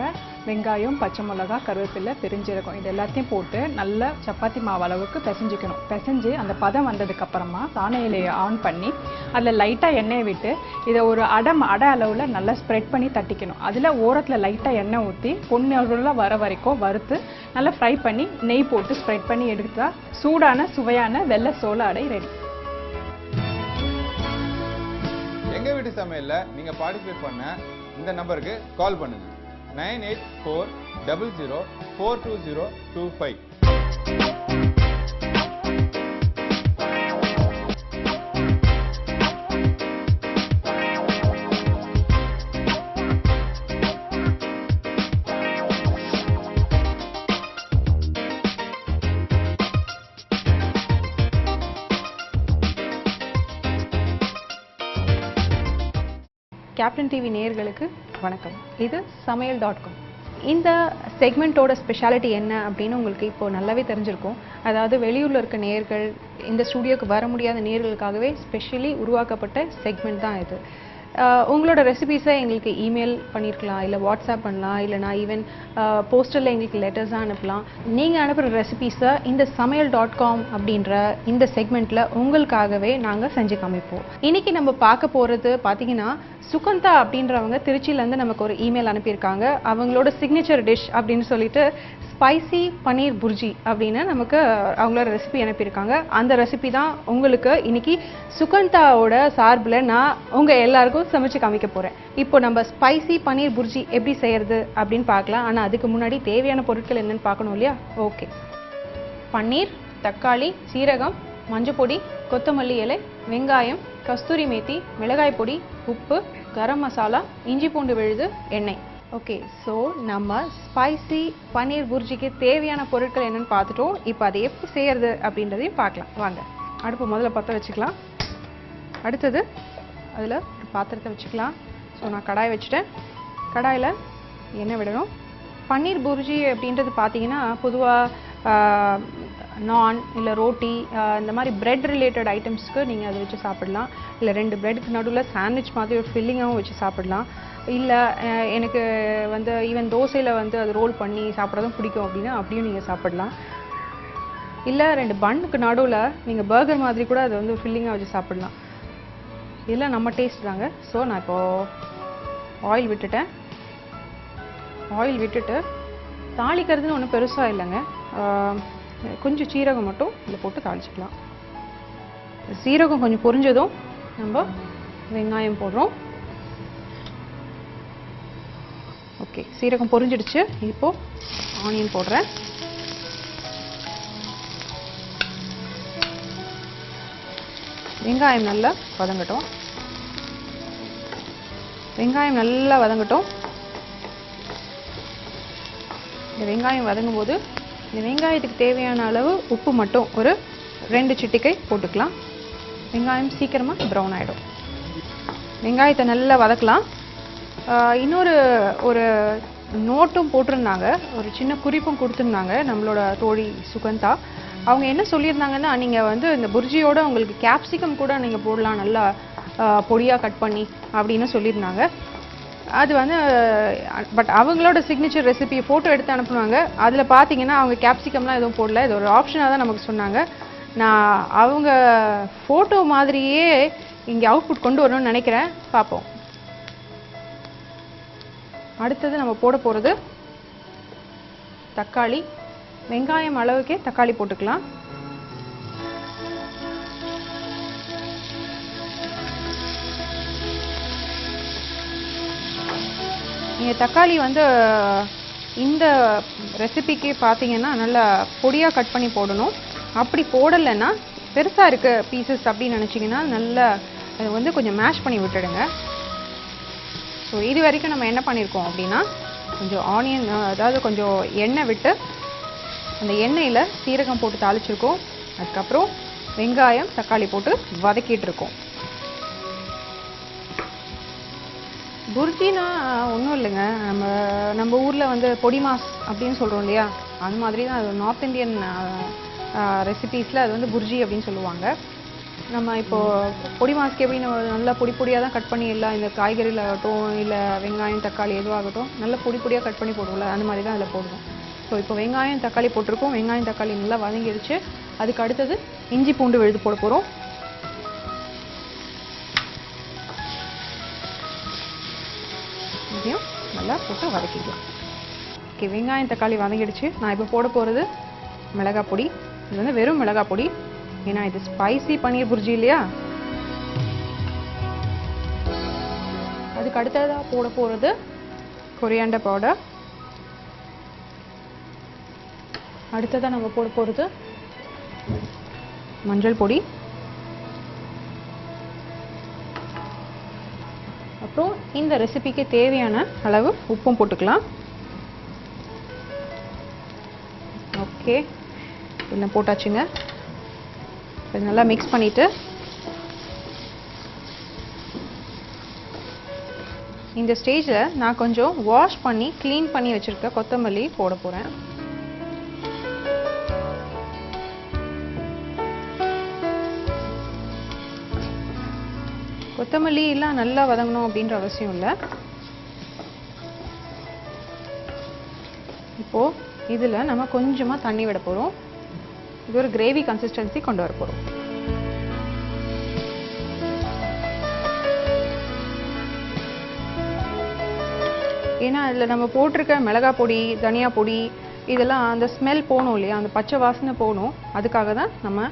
வெங்காயம், பச்சை மிளகா, கருவேப்பிலை, பெருஞ்சீரகம் இது எல்லாத்தையும் போட்டு நல்லா சப்பாத்தி மாவு அளவுக்கு பிசைஞ்சிக்கணும். பிசைஞ்சு அந்த பதம் வந்ததுக்கு அப்புறமா சாண இலையை ஆன் பண்ணி அதில் லைட்டாக எண்ணெயை விட்டு இதை ஒரு அடை அளவில் நல்லா ஸ்ப்ரெட் பண்ணி தட்டிக்கணும். அதில் ஓரத்தில் லைட்டாக எண்ணெய் ஊற்றி பொன்னிறமாக வர வரைக்கும் வறுத்து நல்லா ஃப்ரை பண்ணி நெய் போட்டு ஸ்ப்ரெட் பண்ணி எடுத்தா சூடான சுவையான வெள்ளை சோள அடை ரெடி. எங்க வீட்டு சமையல்ல நீங்க பார்ட்டிசிபேட் பண்ண இந்த நம்பருக்கு கால் பண்ணுங்க. 9840042025. கேப்டன் டிவி நேயர்களுக்கு வணக்கம். இது சமையல்.com. இந்த செக்மெண்ட்டோட ஸ்பெஷாலிட்டி என்ன அப்படின்னு உங்களுக்கு இப்போது நல்லாவே தெரிஞ்சிருக்கும். அதாவது வெளியூரில் இருக்க நேயர்கள், இந்த ஸ்டூடியோக்கு வர முடியாத நேயர்களுக்காகவே ஸ்பெஷலி உருவாக்கப்பட்ட செக்மெண்ட் தான் இது. உங்களோட ரெசிபீஸை எங்களுக்கு இமெயில் பண்ணியிருக்கலாம், இல்லை வாட்ஸ்அப் பண்ணலாம், இல்லைனா ஈவன் போஸ்டரில் எங்களுக்கு லெட்டர்ஸாக அனுப்பலாம். நீங்கள் அனுப்புகிற ரெசிபீஸை இந்த சமையல்.com அப்படின்ற இந்த செக்மெண்ட்டில் உங்களுக்காகவே நாங்கள் செஞ்சு காமிப்போம். இன்றைக்கி நம்ம பார்க்க போகிறது பார்த்தீங்கன்னா, சுகந்தா அப்படின்றவங்க திருச்சியிலேருந்து நமக்கு ஒரு இமெயில் அனுப்பியிருக்காங்க. அவங்களோட சிக்னேச்சர் டிஷ் அப்படின்னு சொல்லிட்டு ஸ்பைசி பன்னீர் புர்ஜி அப்படின்னு நமக்கு அவங்களோட ரெசிபி அனுப்பியிருக்காங்க. அந்த ரெசிபி தான் உங்களுக்கு இன்னைக்கு சுகந்தாவோட சார்பில் நான் உங்கள் எல்லாருக்கும் சமைச்சு காமிக்க போகிறேன். இப்போ நம்ம ஸ்பைசி பன்னீர் புர்ஜி எப்படி செய்யறது அப்படின்னு பார்க்கலாம். ஆனால் அதுக்கு முன்னாடி தேவையான பொருட்கள் என்னன்னு பார்க்கணும் இல்லையா? ஓகே, பன்னீர், தக்காளி, சீரகம், மஞ்சப்பொடி, கொத்தமல்லி இலை, வெங்காயம், கஸ்தூரி மேத்தி, மிளகாய் பொடி, உப்பு, கரம் மசாலா, இஞ்சி பூண்டு விழுது, எண்ணெய். ஓகே, ஸோ நம்ம ஸ்பைசி பன்னீர் புர்ஜிக்கு தேவையான பொருட்கள் என்னென்னு பார்த்துட்டோம். இப்போ அதை எப்படி செய்கிறது அப்படின்றதையும் பார்க்கலாம். வாங்க, அடுப்பு முதல்ல பற்ற வச்சுக்கலாம். அடுத்தது அதில் ஒரு பாத்திரத்தை வச்சுக்கலாம். ஸோ நான் கடாய் வச்சுட்டேன். கடாயில் எண்ணெய் விடணும். பன்னீர் புர்ஜி அப்படின்றது பார்த்தீங்கன்னா பொதுவாக நான் இல்லை ரோட்டி இந்த மாதிரி பிரெட் ரிலேட்டட் ஐட்டம்ஸ்க்கு நீங்கள் அதை வச்சு சாப்பிடலாம். இல்லை 2 பிரெட்டுக்கு நடுவில் சாண்ட்விச் மாதிரி ஒரு ஃபில்லிங்காகவும் வச்சு சாப்பிடலாம். இல்லை எனக்கு வந்து ஈவன் தோசையில் வந்து அது ரோல் பண்ணி சாப்பிட்றதும் பிடிக்கும் அப்படின்னா அப்படியும் நீங்கள் சாப்பிடலாம். இல்லை 2 பன்னுக்கு நடுவில் நீங்கள் பர்கர் மாதிரி கூட அதை வந்து ஃபில்லிங்காக வச்சு சாப்பிடலாம். இதெல்லாம் நம்ம டேஸ்ட் தாங்க. ஸோ நான் இப்போது ஆயில் விட்டுட்டேன். ஆயில் விட்டுட்டு தாளிக்கிறதுன்னு ஒன்றும் பெருசாக இல்லைங்க. கொஞ்சம் சீரகம் மட்டும் இதில் போட்டு தாளிச்சிக்கலாம். சீரகம் கொஞ்சம் பொரிஞ்சதும் நம்ம வெங்காயம் போடுறோம். ஓகே, சீரகம் பொரிஞ்சிடுச்சு. இப்போது ஆனியன் போடுறேன். வெங்காயம் நல்லா வதங்கட்டும். வெங்காயம் நல்லா வதங்கட்டும். இந்த வெங்காயம் வதங்கும் போது இந்த வெங்காயத்துக்கு தேவையான அளவு உப்பு மட்டும் ஒரு 2 சிட்டிகை போட்டுக்கலாம். வெங்காயம் சீக்கிரமாக ப்ரௌன் ஆகிடும். வெங்காயத்தை நல்லா வதக்கலாம். இன்னொரு ஒரு நோட்டும் போட்டிருந்தாங்க, ஒரு சின்ன குறிப்பும் கொடுத்துருந்தாங்க நம்மளோட தோழி சுகந்தா. அவங்க என்ன சொல்லியிருந்தாங்கன்னா, நீங்கள் வந்து இந்த புர்ஜியோட உங்களுக்கு கேப்சிகம் கூட நீங்கள் போடலாம், நல்லா பொடியாக கட் பண்ணி அப்படின்னு சொல்லியிருந்தாங்க. அது வந்து பட் அவங்களோட சிக்னேச்சர் ரெசிபியை ஃபோட்டோ எடுத்து அனுப்புனாங்க. அதில் பார்த்தீங்கன்னா அவங்க கேப்சிகம்லாம் எதுவும் போடல. இது ஒரு ஆப்ஷனாக தான் நமக்கு சொன்னாங்க. நான் அவங்க ஃபோட்டோ மாதிரியே இங்கே அவுட்புட் கொண்டு வரணும்னு நினைக்கிறேன். பார்ப்போம். அடுத்தது நம்ம போட போகிறது தக்காளி. வெங்காயம் அளவுக்கே தக்காளி போட்டுக்கலாம். நீங்கள் தக்காளி வந்து இந்த ரெசிபிக்கு பார்த்தீங்கன்னா நல்லா பொடியாக கட் பண்ணி போடணும். அப்படி போடலைன்னா பெருசாக இருக்க பீசஸ் அப்படின்னு நினச்சிங்கன்னா நல்லா அதை வந்து கொஞ்சம் மேஷ் பண்ணி விட்டுடுங்க. ஸோ இது வரைக்கும் நம்ம என்ன பண்ணியிருக்கோம் அப்படின்னா, கொஞ்சம் ஆனியன் அதாவது கொஞ்சம் எண்ணெய் விட்டு அந்த எண்ணெயில் சீரகம் போட்டு தாளிச்சிருக்கோம். அதுக்கப்புறம் வெங்காயம் தக்காளி போட்டு வதக்கிட்டு இருக்கோம். புர்ஜினா ஒன்றும் இல்லைங்க, நம்ம ஊரில் வந்து பொடி மாஸ் அப்படின்னு சொல்கிறோம் இல்லையா, அது மாதிரி தான். அது நார்த் இந்தியன் ரெசிபீஸில் அது வந்து புர்ஜி அப்படின்னு சொல்லுவாங்க. நம்ம இப்போது பொடி மாஸ்க்கு எப்படி நம்ம நல்லா பொடி பொடியாக தான் கட் பண்ணி எல்லாம் இந்த காய்கறியில் ஆகட்டும் இல்லை வெங்காயம் தக்காளி எதுவாகட்டும் நல்லா பொடி பொடியாக கட் பண்ணி போடுவோம்ல, அந்த மாதிரி தான் அதில் போடுவோம். ஸோ இப்போ வெங்காயம் தக்காளி போட்டிருக்கோம். வெங்காயம் தக்காளி நல்லா வதங்கிடுச்சு. அதுக்கு அடுத்தது இஞ்சி பூண்டு விழுது போட போகிறோம். இதையும் நல்லா போட்டு வதக்கிக்கலாம். ஓகே, வெங்காயம் தக்காளி வதங்கிடுச்சு. நான் இப்போ போட போகிறது மிளகாய் பொடி. இது வந்து வெறும் மிளகாய் பொடி, ஏன்னா இது ஸ்பைசி பன்னீர் புர்ஜி இல்லையா. அதுக்கு அடுத்ததாக போட போகிறது கொரியாண்டர் பவுடர். அடுத்ததாக நம்ம போட போகிறது மஞ்சள் பொடி. அப்புறம் இந்த ரெசிபிக்கு தேவையான அளவு உப்பும் போட்டுக்கலாம். ஓகே, இதெல்லாம் போட்டாச்சுங்க. இது நல்லா மிக்ஸ் பண்ணிவிட்டு இந்த ஸ்டேஜில் நான் கொஞ்சம் வாஷ் பண்ணி க்ளீன் பண்ணி வச்சுருக்க கொத்தமல்லி போட போகிறேன். கொத்தமல்லி எல்லாம் நல்லா வதங்கணும் அப்படின்ற அவசியம் இல்லை. இப்போ இதில் நம்ம கொஞ்சமாக தண்ணி விட போகிறோம். இது ஒரு கிரேவி கன்சிஸ்டன்சி கொண்டு வர போகிறோம். ஏன்னா அதில் நம்ம போட்டிருக்க மிளகாய் பொடி, தனியா பொடி இதெல்லாம் அந்த ஸ்மெல் போகணும் இல்லையா, அந்த பச்சை வாசனை போகணும். அதுக்காக தான் நம்ம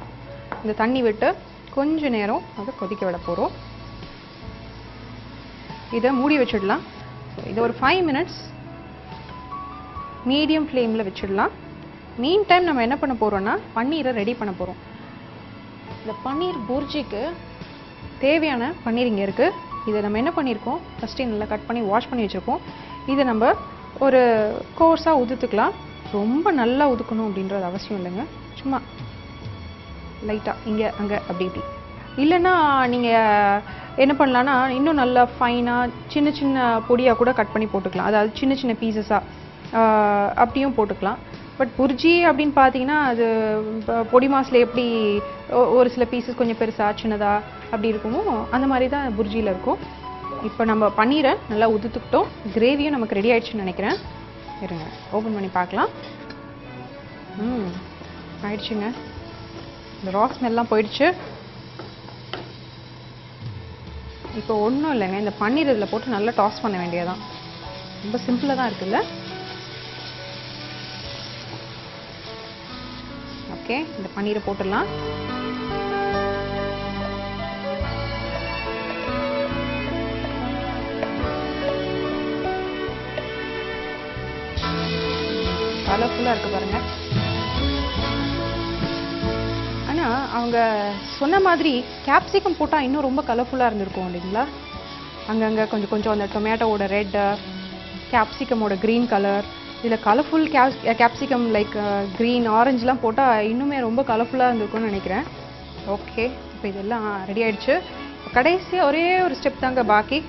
இந்த தண்ணி விட்டு கொஞ்ச நேரம் அதை கொதிக்க விட போகிறோம். இதை மூடி வச்சிடலாம். இதை ஒரு 5 minutes மீடியம் ஃப்ளேமில் வச்சிடலாம். மீன் டைம் நம்ம என்ன பண்ண போகிறோம்னா பன்னீரை ரெடி பண்ண போகிறோம். இந்த பன்னீர் புர்ஜிக்கு தேவையான பன்னீர் இங்கே இருக்குது. இதை நம்ம என்ன பண்ணியிருக்கோம், ஃபஸ்ட்டு நல்லா கட் பண்ணி வாஷ் பண்ணி வச்சுருக்கோம். இதை நம்ம ஒரு கோர்ஸாக உதுத்துக்கலாம். ரொம்ப நல்லா உதுக்கணும் அப்படின்றது அவசியம் இல்லைங்க. சும்மா லைட்டாக இங்கே அங்கே அப்படி இப்படி. இல்லைன்னா நீங்கள் என்ன பண்ணலான்னா இன்னும் நல்லா ஃபைனாக சின்ன சின்ன பொடியாக கூட கட் பண்ணி போட்டுக்கலாம். அதாவது சின்ன சின்ன பீசஸாக அப்படியும் போட்டுக்கலாம். பட் புர்ஜி அப்படின்னு பார்த்தீங்கன்னா அது பொடி மாஸில் எப்படி ஒரு சில பீசஸ் கொஞ்சம் பெருசாக சின்னதாக அப்படி இருக்குமோ அந்த மாதிரி தான் புர்ஜியில் இருக்கும். இப்போ நம்ம பன்னீரை நல்லா உதுத்துக்கிட்டோம். கிரேவியும் நமக்கு ரெடி ஆயிடுச்சுன்னு நினைக்கிறேன். இருங்க ஓப்பன் பண்ணி பார்க்கலாம். ஆயிடுச்சுங்க. இந்த ரா ஸ்மெல்லாம் போயிடுச்சு. இப்போ ஒன்றும் இல்லைங்க, இந்த பன்னீர் இதில் போட்டு நல்லா டாஸ் பண்ண வேண்டியதான். ரொம்ப சிம்பிளாக தான் இருக்குல்ல. ஓகே, இந்த பன்னீரை போட்டுடலாம். கலர்ஃபுல்லாக இருக்குது பாருங்கள். ஆனால் அவங்க சொன்ன மாதிரி கேப்சிகம் போட்டால் இன்னும் ரொம்ப கலர்ஃபுல்லாக இருந்திருக்கும் இல்லைங்களா. அங்கங்கே கொஞ்சம் கொஞ்சம் அந்த டொமேட்டோவோட ரெட்டு, கேப்சிகமோட க்ரீன் கலர், இதில் கலர்ஃபுல் கேப்சிகம் லைக் க்ரீன் ஆரஞ்சுலாம் போட்டால் இன்னுமே ரொம்ப கலர்ஃபுல்லாக இருந்திருக்கும்னு நினைக்கிறேன். ஓகே, இப்போ இதெல்லாம் ரெடி ஆகிடுச்சு. கடைசியாக ஒரே ஒரு ஸ்டெப் தாங்க பாக்கி.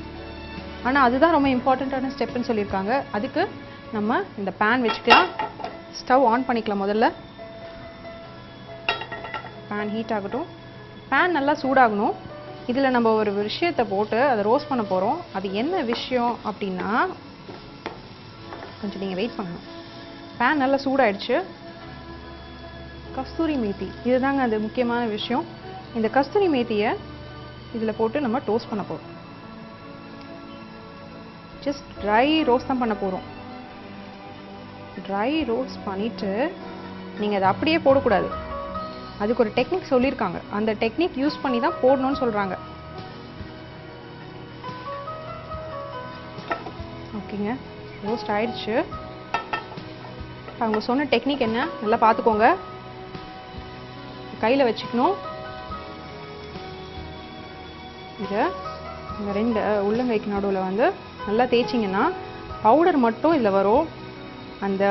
ஆனால் அதுதான் ரொம்ப இம்பார்ட்டண்ட்டான ஸ்டெப்புன்னு சொல்லியிருக்காங்க. அதுக்கு நம்ம இந்த பேன் வச்சுக்கலாம். ஸ்டவ் ஆன் பண்ணிக்கலாம். முதல்ல பேன் ஹீட் ஆகட்டும். பேன் நல்லா சூடாகணும். இதில் நம்ம ஒரு விஷயத்தை போட்டு அதை ரோஸ்ட் பண்ண போகிறோம். அது என்ன விஷயம் அப்படின்னா, கொஞ்சம் நீங்கள் வெயிட் பண்ணணும். பேன் நல்லா சூடாயிடுச்சு. கஸ்தூரி மேத்தி இதுதாங்க அது முக்கியமான விஷயம். இந்த கஸ்தூரி மேத்தியை இதில் போட்டு நம்ம டோஸ்ட் பண்ண போகிறோம். ஜஸ்ட் ட்ரை ரோஸ்ட் தான் பண்ண போகிறோம். ட்ரை ரோஸ்ட் பண்ணிவிட்டு நீங்கள் அதை அப்படியே போடக்கூடாது. அதுக்கு ஒரு டெக்னிக் சொல்லியிருக்காங்க. அந்த டெக்னிக் யூஸ் பண்ணி தான் போடணும்னு சொல்கிறாங்க. ஓகேங்க, ரோஸ்ட் ஆயிடுச்சு. அவங்க சொன்ன டெக்னிக் என்ன நல்லா பார்த்துக்கோங்க. கையில் வச்சுக்கணும். இதை இந்த 2 உள்ளங்கைக்கு நடுவில் வந்து நல்லா தேய்ச்சிங்கன்னா பவுடர் மட்டும் இதில் வரும். அந்த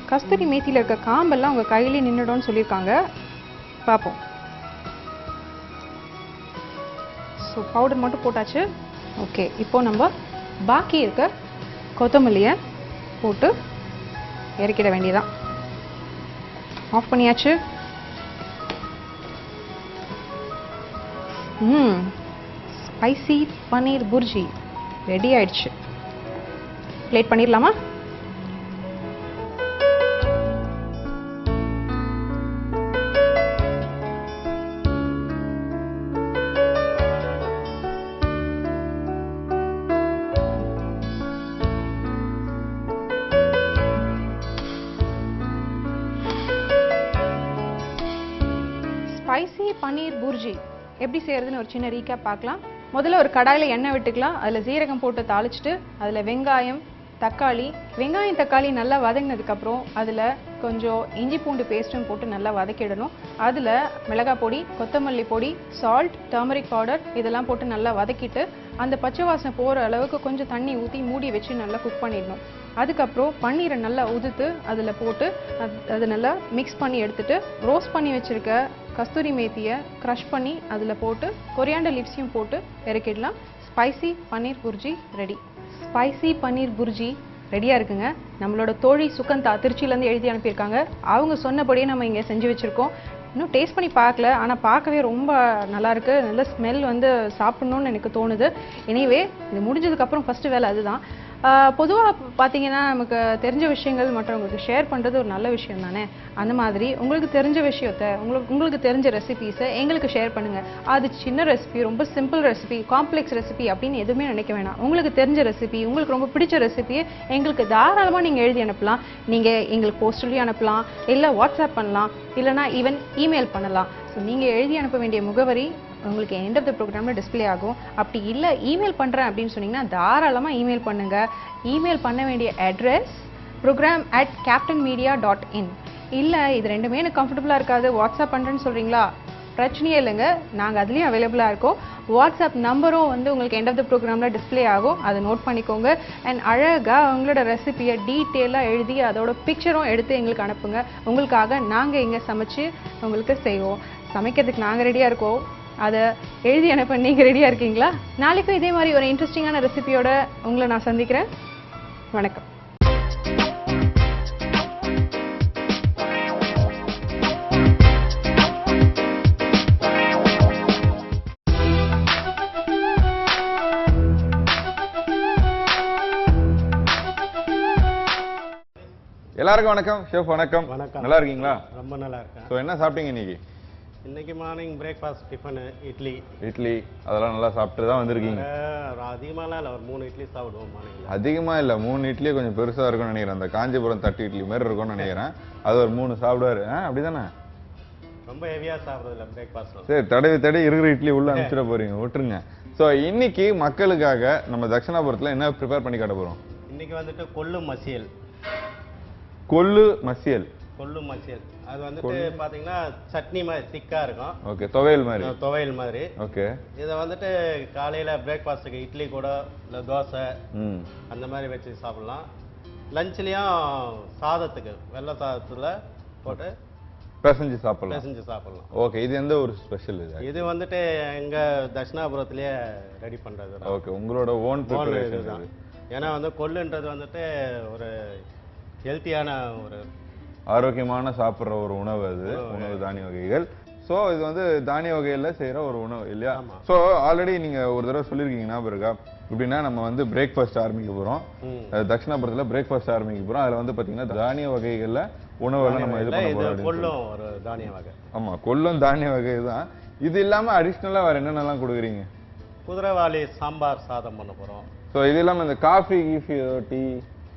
கஸ்தூரி மேத்தியில் இருக்க காம்பெல்லாம் உங்கள் கையிலே நின்றுடும்னு சொல்லியிருக்காங்க. பார்ப்போம். ஸோ பவுடர் மட்டும் போட்டாச்சு. ஓகே, இப்போ நம்ம பாக்கி இருக்க கொத்தமல்லியை போட்டு இறக்கிட வேண்டியதான். ஆஃப் பண்ணியாச்சு. ஸ்பைசி பன்னீர் புர்ஜி ரெடி ஆயிடுச்சு. பிளேட் பண்ணிடலாமா? ஸ்பைசி பன்னீர் புர்ஜி எப்படி செய்யறதுன்னு ஒரு சின்ன ரீகேப் பார்க்கலாம். முதல்ல ஒரு கடாயில் எண்ணெய் விட்டுக்கலாம். அதில் ஜீரகம் போட்டு தாளிச்சிட்டு அதில் வெங்காயம், தக்காளி, வெங்காயம் தக்காளி நல்லா வதங்கினதுக்கப்புறம் அதில் கொஞ்சம் இஞ்சி பூண்டு பேஸ்ட்டும் போட்டு நல்லா வதக்கிடணும். அதில் மிளகாய் பொடி, கொத்தமல்லி பொடி, சால்ட், டர்மரிக் பவுடர் இதெல்லாம் போட்டு நல்லா வதக்கிட்டு அந்த பச்சை வாசனை போகிற அளவுக்கு கொஞ்சம் தண்ணி ஊற்றி மூடி வச்சு நல்லா குக் பண்ணிடணும். அதுக்கப்புறம் பன்னீரை நல்லா உதுத்து அதில் போட்டு அது நல்லா மிக்ஸ் பண்ணி எடுத்துட்டு ரோஸ்ட் பண்ணி வச்சுருக்க கஸ்தூரி மேத்தியை க்ரஷ் பண்ணி அதில் போட்டு கொரியாண்டர் லீவ்ஸையும் போட்டு இறக்கிடலாம். ஸ்பைசி பன்னீர் புர்ஜி ரெடி. ஸ்பைசி பன்னீர் புர்ஜி ரெடியாக இருக்குங்க. நம்மளோட தோழி சுகந்தா திருச்சியிலேருந்து எழுதி அனுப்பியிருக்காங்க. அவங்க சொன்னபடியே நம்ம இங்கே செஞ்சு வச்சுருக்கோம். இன்னும் டேஸ்ட் பண்ணி பார்க்கல, ஆனால் பார்க்கவே ரொம்ப நல்லா இருக்கு. நல்ல ஸ்மெல் வந்து சாப்பிடணும்னு எனக்கு தோணுது. எனிவே இது முடிஞ்சதுக்கப்புறம் ஃபஸ்ட்டு வேலை அதுதான். பொதுவாக பார்த்தீங்கன்னா நமக்கு தெரிஞ்ச விஷயங்கள் மற்றவங்களுக்கு ஷேர் பண்ணுறது ஒரு நல்ல விஷயம் தானே. அந்த மாதிரி உங்களுக்கு தெரிஞ்ச விஷயத்த உங்களுக்கு தெரிஞ்ச ரெசிபீஸை எங்களுக்கு ஷேர் பண்ணுங்கள். அது சின்ன ரெசிபி, ரொம்ப சிம்பிள் ரெசிபி, காம்ப்ளெக்ஸ் ரெசிபி அப்படின்னு எதுவுமே நினைக்க வேணாம். உங்களுக்கு தெரிஞ்ச ரெசிபி, உங்களுக்கு ரொம்ப பிடிச்ச ரெசிபியை எங்களுக்கு தாராளமாக நீங்கள் எழுதி அனுப்பலாம். நீங்கள் எங்களுக்கு போஸ்டர்லேயும் அனுப்பலாம், இல்லை வாட்ஸ்அப் பண்ணலாம், இல்லைனா ஈவன் இமெயில் பண்ணலாம். ஸோ நீங்கள் எழுதி அனுப்ப வேண்டிய முகவரி உங்களுக்கு எண்ட் ஆஃப் த ப்ரோக்ராமில் டிஸ்பிளே ஆகும். அப்படி இல்லை இமெயில் பண்ணுறேன் அப்படின்னு சொன்னீங்கன்னா தாராளமாக இமெயில் பண்ணுங்கள். இமெயில் பண்ண வேண்டிய அட்ரஸ் program@captainmedia.in. இல்லை இது ரெண்டுமே எனக்கு கம்ஃபர்டபுளாக இருக்காது, வாட்ஸ்அப் பண்ணுறேன்னு சொல்கிறீங்களா, பிரச்சனையே இல்லைங்க, நாங்கள் அதுலேயும் அவைலபிளாக இருக்கோம். வாட்ஸ்அப் நம்பரும் வந்து உங்களுக்கு எண்ட் ஆஃப் த ப்ரோக்ராமில் டிஸ்பிளே ஆகும், அதை நோட் பண்ணிக்கோங்க. அண்ட் அழகாக உங்களோட ரெசிபியை டீட்டெயிலாக எழுதி அதோட பிக்சரும் எடுத்து எங்களுக்கு அனுப்புங்க. உங்களுக்காக நாங்கள் இங்கே சமைச்சு உங்களுக்கு செய்வோம். சமைக்கிறதுக்கு நாங்கள் ரெடியாக இருக்கோம், அதை எழுதி அனுப்ப நீங்கள் ரெடியாக இருக்கீங்களா? நாளைக்கும் இதே மாதிரி ஒரு இன்ட்ரெஸ்டிங்கான ரெசிபியோட உங்களை நான் சந்திக்கிறேன். வணக்கம். எல்லாருக்கும் வணக்கம். ஷெஃப் வணக்கம். வணக்கம். நல்லா இருக்கீங்களா? ரொம்ப நல்லா இருக்கேன். ஸோ என்ன சாப்பிட்டீங்க இன்னைக்கு? இன்னைக்கு morning breakfast tiffin idli. Idli அதெல்லாம் நல்லா சாப்பிட்டு தான் வந்திருக்கீங்க. அதிகமாலாம் இல்லை, ஒரு 3 இட்லி சாப்பிடுவோம் மார்னிங்கில். அதிகமாக இல்லை, 3 இட்லியே கொஞ்சம் பெருசாக இருக்கும்னு நினைக்கிறேன். அந்த காஞ்சிபுரம் தட்டு இட்லி மாதிரி இருக்கும்னு நினைக்கிறேன். அது ஒரு 3 சாப்பிடுவாரு. அப்படி தானே? ரொம்ப ஹெவியாக சாப்பிட்றதில்ல பிரேக்ஃபாஸ்ட்டில். சரி, தடவி இருக்கிற இட்லி உள்ள அனுப்பிச்சிட போறீங்க, விட்டுருங்க. ஸோ இன்னைக்கு மக்களுக்காக நம்ம தட்சிணாபுரத்தில் என்ன ப்ரிப்பேர் பண்ணி காட்ட போகிறோம்? இன்னைக்கு வந்துட்டு கொள்ளு மசியல். கொள்ளு மசியல். கொள்ளு மசியல் அது வந்துட்டு பார்த்தீங்கன்னா சட்னி மாதிரி திக்காக இருக்கும். ஓகே, துவையல் மாதிரி. துவையல் மாதிரி. ஓகே. இதை வந்துட்டு காலையில் பிரேக்ஃபாஸ்ட்டுக்கு இட்லி கூட இல்லை தோசை அந்த மாதிரி வச்சு சாப்பிட்லாம். லஞ்ச்லேயும் சாதத்துக்கு வெள்ளை சாதத்தில் போட்டு பிசைஞ்சு சாப்பிடலாம். ஓகே, இது எந்த ஒரு ஸ்பெஷல்? இது வந்துட்டு எங்கள் தட்சிணாபுரத்துலேயே ரெடி பண்ணுறது. ஓகே, உங்களோட ஓன் ப்ரிப்பரேஷன் தான். ஏன்னா வந்து கொள்ளுன்றது வந்துட்டு ஒரு ஹெல்த்தியான ஒரு ஆரோக்கியமான சாப்பிட்ற ஒரு உணவு. அது உணவு தானிய வகைகள். ஸோ இது வந்து தானிய வகையில் செய்கிற ஒரு உணவு இல்லையா? ஸோ ஆல்ரெடி நீங்கள் ஒரு தடவை சொல்லியிருக்கீங்க, ஞாபகம் இருக்கா? இப்படின்னா நம்ம வந்து பிரேக்ஃபாஸ்ட் ஆரம்பிக்க போகிறோம். தட்சிணாபுரத்தில் பிரேக்ஃபாஸ்ட் ஆரம்பிக்க போகிறோம். அதில் வந்து பார்த்தீங்கன்னா தானிய வகைகளில் உணவெல்லாம் நம்ம இது பண்ண போகிறோம். கொள்ளும் ஒரு தானிய வகை. ஆமாம், கொள்ளும் தானிய வகை தான். இது இல்லாமல் அடிஷ்னலாக வேறு என்னென்னலாம் கொடுக்குறீங்க? குதிரைவாலி சாம்பார் சாதம் பண்ண போகிறோம். ஸோ இது இல்லாமல் இந்த காஃபி கீஃபி டீ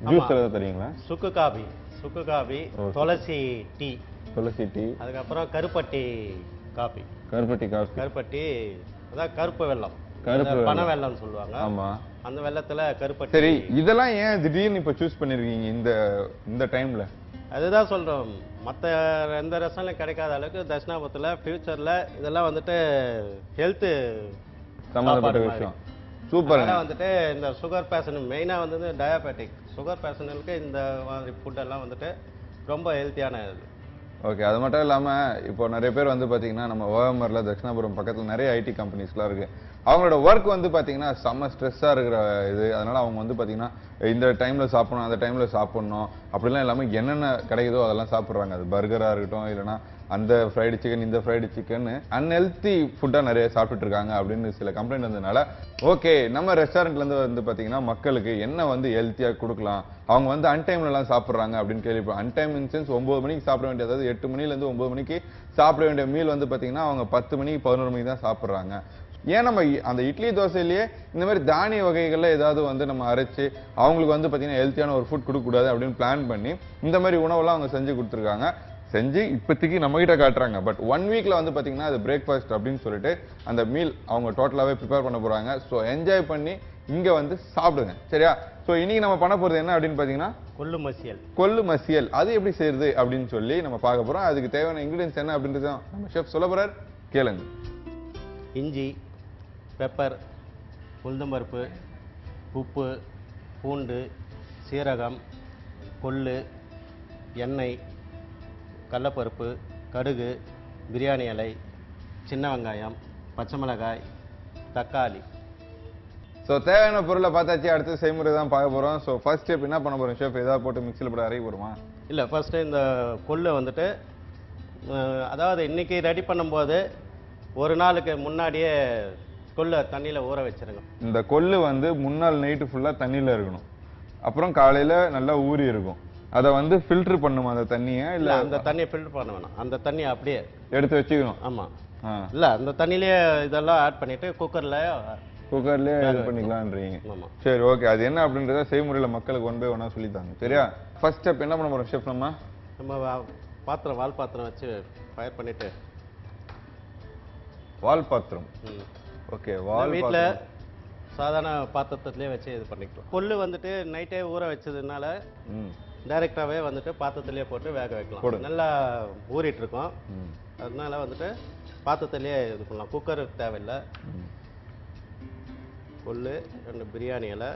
ஜூஸ் எதாவது தெரியுங்களா? சுக்கு காபி, துளசி டீ, அதுக்கப்புறம் கருப்பட்டி காபி. கருப்பட்டி அதான் கருப்பு வெல்லம், பனை வெல்லம்னு சொல்லுவாங்க. ஆமா, அந்த வெல்லத்துல கருப்பட்டி. சரி, இதெல்லாம் ஏன் திடீர்னு இப்ப சூஸ் பண்ணிருக்கீங்க இந்த டைம்ல? அதுதான் சொல்றோம், மற்ற எந்த ரெஸ்டாரண்ட்லயும் கிடைக்காத அளவுக்கு தட்சிணாபுரத்துல ஃபியூச்சர்ல இதெல்லாம் வந்துட்டு ஹெல்த் சம்பந்தப்பட்ட விஷயம். சூப்பர். வந்துட்டு இந்த சுகர் பேஷன் மெயினாக வந்து டயாபெட்டிக் சுகர் பேஷனுக்கு இந்த மாதிரி ஃபுட்டெல்லாம் வந்துட்டு ரொம்ப ஹெல்த்தியான இது. ஓகே, அது மட்டும் இல்லாமல் இப்போ நிறைய பேர் வந்து பார்த்தீங்கன்னா நம்ம ஓஎம்ஆரில் தட்சிணாபுரம் பக்கத்தில் நிறைய ஐடி கம்பெனிஸ்லாம் இருக்குது. அவங்களோட ஒர்க் வந்து பார்த்தீங்கன்னா செம்ம ஸ்ட்ரெஸ்ஸாக இருக்கிற இது. அதனால் அவங்க வந்து பார்த்தீங்கன்னா இந்த டைமில் சாப்பிடணும், அந்த டைமில் சாப்பிட்ணும் அப்படிலாம் இல்லாமல் என்னென்ன கிடைக்குதோ அதெல்லாம் சாப்பிட்றாங்க. அது பர்கராக இருக்கட்டும், இல்லைனா அந்த ஃப்ரைடு சிக்கன், இந்த ஃப்ரைடு சிக்கன் அன்ஹெல்த்தி ஃபுட்டாக நிறைய சாப்பிட்டுட்டு இருக்காங்க அப்படின்னு சில கம்ப்ளைண்ட் வந்ததுனால ஓகே, நம்ம ரெஸ்டாரண்ட்லேருந்து வந்து பார்த்தீங்கன்னா மக்களுக்கு என்ன வந்து ஹெல்த்தியாக கொடுக்கலாம். அவங்க வந்து அன்டைம்லலாம் சாப்பிட்றாங்க அப்படின்னு கேள்விப்போம். அன்டைம் இன் சென்ஸ் 9 மணிக்கு சாப்பிட வேண்டியது, அதாவது 8 மணிலேருந்து 9 மணிக்கு சாப்பிட வேண்டிய மீல் வந்து பார்த்தீங்கன்னா அவங்க 10 மணிக்கு 11 மணிக்கு தான் சாப்பிட்றாங்க. ஏன் நம்ம அந்த இட்லி தோசையிலேயே இந்த மாதிரி தானிய வகைகளில் ஏதாவது வந்து நம்ம அரைச்சி அவங்களுக்கு வந்து பார்த்தீங்கன்னா ஹெல்த்தியான ஒரு ஃபுட் கொடுக்கக்கூடாது அப்படின்னு பிளான் பண்ணி இந்த மாதிரி உணவெல்லாம் அவங்க செஞ்சு கொடுத்துருக்காங்க. செஞ்சு இப்போதைக்கு நம்மகிட்ட காட்டுறாங்க. பட் 1 வீக்கில் வந்து பார்த்தீங்கன்னா அது பிரேக்ஃபாஸ்ட் அப்படின்னு சொல்லிட்டு அந்த மீல் அவங்க டோட்டலாகவே ப்ரிப்பேர் பண்ண போகிறாங்க. ஸோ என்ஜாய் பண்ணி இங்கே வந்து சாப்பிடுங்க, சரியா? ஸோ இன்னைக்கு நம்ம பண்ண போகிறது என்ன அப்படின்னு பார்த்தீங்கன்னா கொள்ளு மசியல். அது எப்படி செய்யுது அப்படின்னு சொல்லி நம்ம பார்க்க போகிறோம். அதுக்கு தேவையான இன்க்ரீடியன்ஸ் என்ன அப்படின்றது நம்ம ஷெஃப் சொல்ல போகிறார், கேளுங்க. இஞ்சி, பெப்பர், உளுந்தம்பருப்பு, உப்பு, பூண்டு, சீரகம், கொள்ளு, எண்ணெய், கடலைப்பருப்பு, கடுகு, பிரியாணி இலை, சின்ன வெங்காயம், பச்சை மிளகாய், தக்காளி. ஸோ தேவையான பொருளை பார்த்தாச்சு. அடுத்து செய்முறை தான் பார்க்க போகிறோம். ஸோ ஃபர்ஸ்ட் ஸ்டெப் என்ன பண்ண போகிறோம் ஷெஃப்? ஏதாவது போட்டு மிக்சியில் போட்டு அரைக்க போகிறோமா? இல்லை, ஃபர்ஸ்ட்டு இந்த கொள்ளை வந்துட்டு அதாவது இன்னைக்கு ரெடி பண்ணும்போது ஒரு நாளுக்கு முன்னாடியே கொள்ளு தண்ணியில் ஊற வச்சிருங்க. இந்த கொள்ளு வந்து முன்னாள் நைட்டு ஃபுல்லாக தண்ணியில் இருக்கணும், அப்புறம் காலையில் நல்லா ஊறி இருக்கும். அதை வந்து ஃபில்டர் பண்ணுமா அந்த தண்ணியை? இல்லை அந்த தண்ணியை ஃபில்டர் பண்ண வேணாம், அந்த தண்ணியை அப்படியே எடுத்து வச்சுக்கணும். ஆமாம். இல்லை அந்த தண்ணியிலேயே இதெல்லாம் ஆட் பண்ணிவிட்டு குக்கர்லேயே இது பண்ணிக்கலான்றீங்க. ஆமாம், சரி, ஓகே. அது என்ன அப்படின்றத செய்முறையில் மக்களுக்கு ஒன் பை ஒன்றா சொல்லித்தாங்க, சரியா? ஃபர்ஸ்ட் ஸ்டெப் என்ன பண்ண போகிறோம் ஷெஃப்? நம்ம வால் பாத்திரம் வச்சு ஃபயர் பண்ணிவிட்டு வால் பாத்திரம். ஓகே, வால் வீட்டில் சாதாரண பாத்திரத்துலேயே வச்சு இது பண்ணிக்கலாம். கொள்ளு வந்துட்டு நைட்டே ஊற வச்சதுனால டைரெக்டாகவே வந்துட்டு பாத்திரத்துலேயே போட்டு வேக வைக்கலாம். நல்லா ஊறிட்டு இருக்கோம், அதனால வந்துட்டு பாத்திரத்துலேயே இது பண்ணலாம். குக்கருக்கு தேவையில்லை. கொள்ளு, 2 பிரியாணி இலை,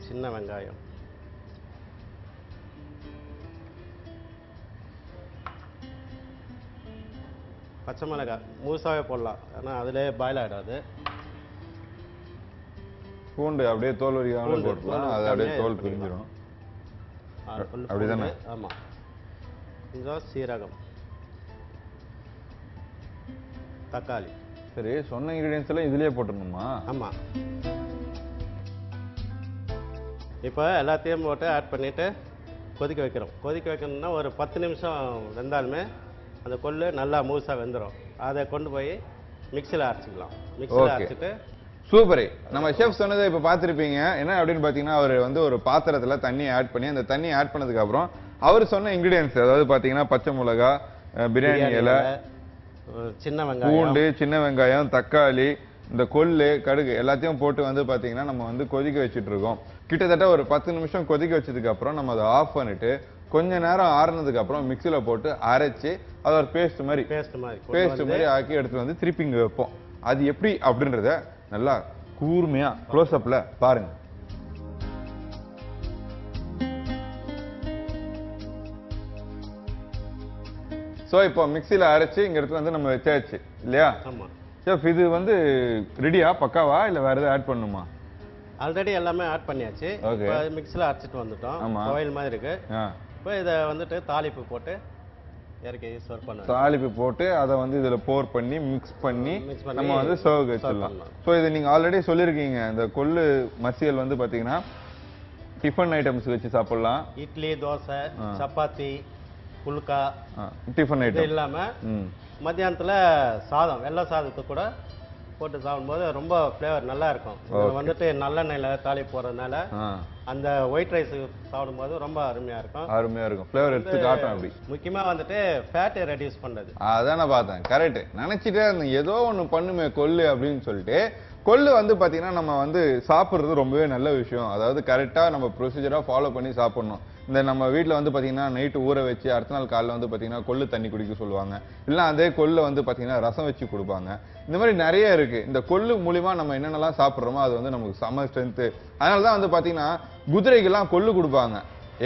சின்ன வெங்காயம், பச்சை மிளகாய் முழுசாவே போடலாம், ஆனால் அதிலே பாயில் ஆகிடாது. பூண்டு அப்படியே தோல் வரைக்கும் போட்டுக்கலாம், அது அப்படியே தோல் பிரிஞ்சிடும். அப்படிதானே? ஆமாம். கொஞ்சம் சீரகம், தக்காளி. சரி, சொன்ன இன்கிரீடியன்ஸ் எல்லாம் இதுலயே போட்டுடணுமா? ஆமாம். இப்போ எல்லாத்தையும் போட்டு ஆட் பண்ணிவிட்டு கொதிக்க வைக்கிறோம். கொதிக்க வைக்கணும்னா ஒரு 10 நிமிஷம் வெந்தாலுமே அந்த கொள்ளு நல்லா முழுசாக வெந்துடும். அதை கொண்டு போய் மிக்சியில் அரைச்சிக்கலாம். மிக்சியில் அரைச்சிட்டு சூப்பர். நம்ம ஷெஃப் சொன்னதை இப்போ பார்த்துருப்பீங்க. என்ன அப்படின்னு பார்த்தீங்கன்னா, அவர் வந்து ஒரு பாத்திரத்தில் தண்ணி ஆட் பண்ணி அந்த தண்ணி ஆட் பண்ணதுக்கப்புறம் அவர் சொன்ன இன்கிரீடியன்ஸ், அதாவது பார்த்தீங்கன்னா பச்சை மிளகா, பிரியாணி இலை, சின்ன வெங்காயம், பூண்டு, சின்ன வெங்காயம், தக்காளி, இந்த கொள்ளு, கடுகு எல்லாத்தையும் போட்டு வந்து பார்த்தீங்கன்னா நம்ம வந்து கொதிக்க வச்சுட்டு இருக்கோம். கிட்டத்தட்ட ஒரு 10 நிமிஷம் கொதிக்க வச்சதுக்கு அப்புறம் நம்ம அதை ஆஃப் பண்ணிட்டு கொஞ்ச நேரம் ஆறுனதுக்கு அப்புறம் மிக்சியில் போட்டு அரைச்சி அதை ஒரு பேஸ்ட் மாதிரி ஆக்கி எடுத்து வந்து திருப்பி இங்கே வைப்போம். அது எப்படி அப்படின்றத நல்லா கூர்மையா க்ளோஸ்அப்ல பாருங்க. ஸோ இப்போ மிக்சியில் அரைச்சி இங்க எடுத்து வந்து நம்ம வச்சாச்சு இல்லையா? ஆமா ஷெஃப், இது வந்து ரெடியா, பக்காவா, இல்லை வேற எதாவது ஆட் பண்ணுமா? ஆல்ரெடி எல்லாமே ஆட் பண்ணியாச்சு. இப்போ மிக்சியில் அரைச்சிட்டு வந்துட்டோம். ஆயில் மாதிரி இருக்கு. இப்போ இதை வந்துட்டு தாளிப்பு போட்டு இறக்கி சர்வ் பண்ணுவோம். தாளிப்பு போட்டு அதை வந்து இதுல போர் பண்ணி மிக்ஸ் பண்ணி நம்ம வந்து சர்வ் வச்சிடலாம். ஸோ இது நீங்க ஆல்ரெடி சொல்லியிருக்கீங்க, இந்த கொள்ளு மசியல் வந்து பாத்தீங்கன்னா டிஃபன் ஐட்டம்ஸ் வச்சு சாப்பிடலாம். இட்லி, தோசை, சப்பாத்தி, புல்கா, டிஃபன் ஐட்டம் இல்லாம மத்தியானத்துல சாதம், வெள்ளை சாதத்துக்கு கூட போட்டு சாப்பிடும்போது ரொம்ப ஃப்ளேவர் நல்லா இருக்கும். வந்துட்டு நல்லெண்ணெயில தாளி போடுறதுனால அந்த ஒயிட் ரைஸ் சாப்பிடும்போது ரொம்ப அருமையா இருக்கும். ஃப்ளேவர் எடுத்து காட்டும். அப்படி முக்கியமா வந்துட்டு ஃபேட்டை ரெடியூஸ் பண்றது. அதான் நான் பார்த்தேன். கரெக்ட். நினைச்சிட்டே இருந்தேன் ஏதோ ஒன்று பண்ணுமே கொள்ளு அப்படின்னு சொல்லிட்டு. கொள்ளு வந்து பார்த்தீங்கன்னா நம்ம வந்து சாப்பிட்றது ரொம்பவே நல்ல விஷயம். அதாவது கரெக்டாக நம்ம ப்ரொசீஜராக ஃபாலோ பண்ணி சாப்பிட்ணும். இந்த நம்ம வீட்டில் வந்து பார்த்தீங்கன்னா நைட்டு ஊற வச்சு அடுத்த நாள் காலையில் வந்து பார்த்தீங்கன்னா கொள்ளு தண்ணி குடிக்க சொல்லுவாங்க. இல்லை அதே கொள்ளு வந்து பார்த்தீங்கன்னா ரசம் வச்சு கொடுப்பாங்க. இந்த மாதிரி நிறைய இருக்குது. இந்த கொள்ளு மூலிமா நம்ம என்னென்னலாம் சாப்பிட்றோமோ அது வந்து நமக்கு செம ஸ்ட்ரென்த்து. அதனால தான் வந்து பார்த்தீங்கன்னா குதிரைக்கெல்லாம் கொள்ளு கொடுப்பாங்க.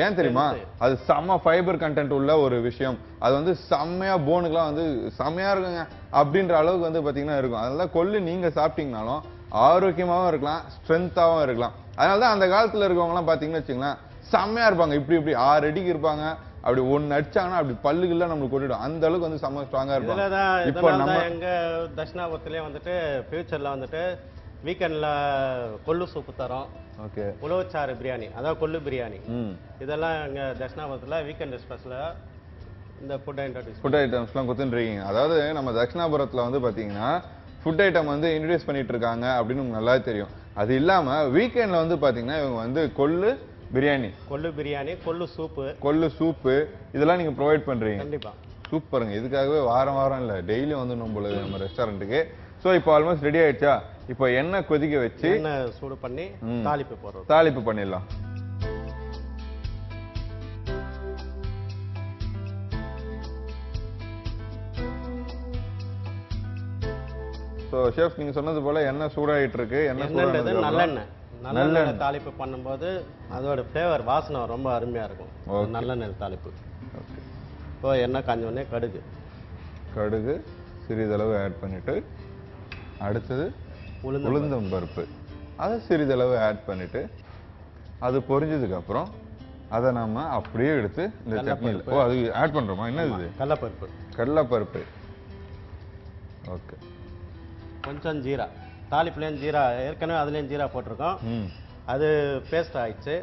ஏன் தெரியுமா? அது செம்ம ஃபைபர் கண்டென்ட் உள்ள ஒரு விஷயம். அது வந்து செம்மையாக போனுக்கெல்லாம் வந்து செம்மையாக இருக்குங்க அப்படின்ற அளவுக்கு வந்து பார்த்தீங்கன்னா இருக்கும். அதனால கொள்ளு நீங்கள் சாப்பிட்டீங்கனாலும் ஆரோக்கியமாகவும் இருக்கலாம், ஸ்ட்ரென்த்தாகவும் இருக்கலாம். அதனால தான் அந்த காலத்தில் இருக்கவங்கலாம் பார்த்தீங்கன்னு வச்சுங்களேன் செம்மையாக இருப்பாங்க. இப்படி 6 அடிக்கு இருப்பாங்க. அப்படி ஒன்று அடிச்சாங்கன்னா அப்படி பல்லுகள்லாம் நம்மளுக்கு கொட்டிடும். அந்த அளவுக்கு வந்து செம்ம ஸ்ட்ராங்காக இருப்பாங்க. இப்போ நம்ம எங்கள் தட்சிணாபுரத்துலேயே வந்துட்டு ஃபியூச்சரில் வந்துட்டு வீக்கெண்டில் கொள்ளு சூப்பு தரோம். ஓகே, உழவுச்சாறு பிரியாணி, அதாவது கொள்ளு பிரியாணி, இதெல்லாம் எங்கள் தட்சிணாபுரத்தில் வீக்கெண்டு ஸ்பெஷலாக இந்த ஃபுட் ஐட்டம்ஸ்லாம் கொடுத்துட்டுருக்கீங்க. அதாவது நம்ம தட்சிணாபுரத்தில் வந்து பார்த்தீங்கன்னா ஃபுட் ஐட்டம் வந்து இன்ட்ரடியூஸ் பண்ணிட்டு இருக்காங்க அப்படின்னு உங்களுக்கு நல்லா தெரியும். அது இல்லாமல் வீக்கெண்டில் வந்து பார்த்தீங்கன்னா இவங்க வந்து கொள்ளு பிரியாணி, கொள்ளு சூப்பு இதெல்லாம் நீங்கள் ப்ரொவைட் பண்ணுறீங்க. கண்டிப்பாக சூப்பருங்க. இதுக்காகவே வாரம் வாரம் இல்லை டெய்லி வந்து நம்மள நம்ம ரெஸ்டாரண்ட்டுக்கு. ஸோ இப்போ ஆல்மோஸ்ட் ரெடி ஆயிடுச்சா? இப்போ எண்ணெய் கொதிக்க வச்சு சூடு பண்ணி தாளிப்பு பண்ணிடலாம். ஸோ ஷெஃப் நீங்கள் சொன்னது போல எண்ணெய் சூடாகிட்டு இருக்கு. நல்லெண்ணெய் தாளிப்பு பண்ணும்போது அதோட ஃப்ளேவர் வாசனை ரொம்ப அருமையாக இருக்கும். நல்லெண்ணெய் தாளிப்பு. இப்போ எண்ணெய் காஞ்ச உடனே கடுகு சிறிதளவு ஆட் பண்ணிட்டு அடுத்தது உளுந்தம் பருப்பு அதை சிறிதளவு ஆட் பண்ணிட்டு அது பொரிஞ்சதுக்கு அப்புறம் அதை நாம அப்படியே எடுத்து இந்த சட்னியில் அது ஆட் பண்றோமா? என்னது இது? கடலைப்பருப்பு. கடலைப்பருப்பு. ஓகே. கொஞ்சம் ஜீரா, தாளிப்புலேயும் ஜீரா, ஏற்கனவே அதுலேயும் ஜீரா போட்டிருக்கோம். அது பேஸ்ட் ஆயிடுச்சு.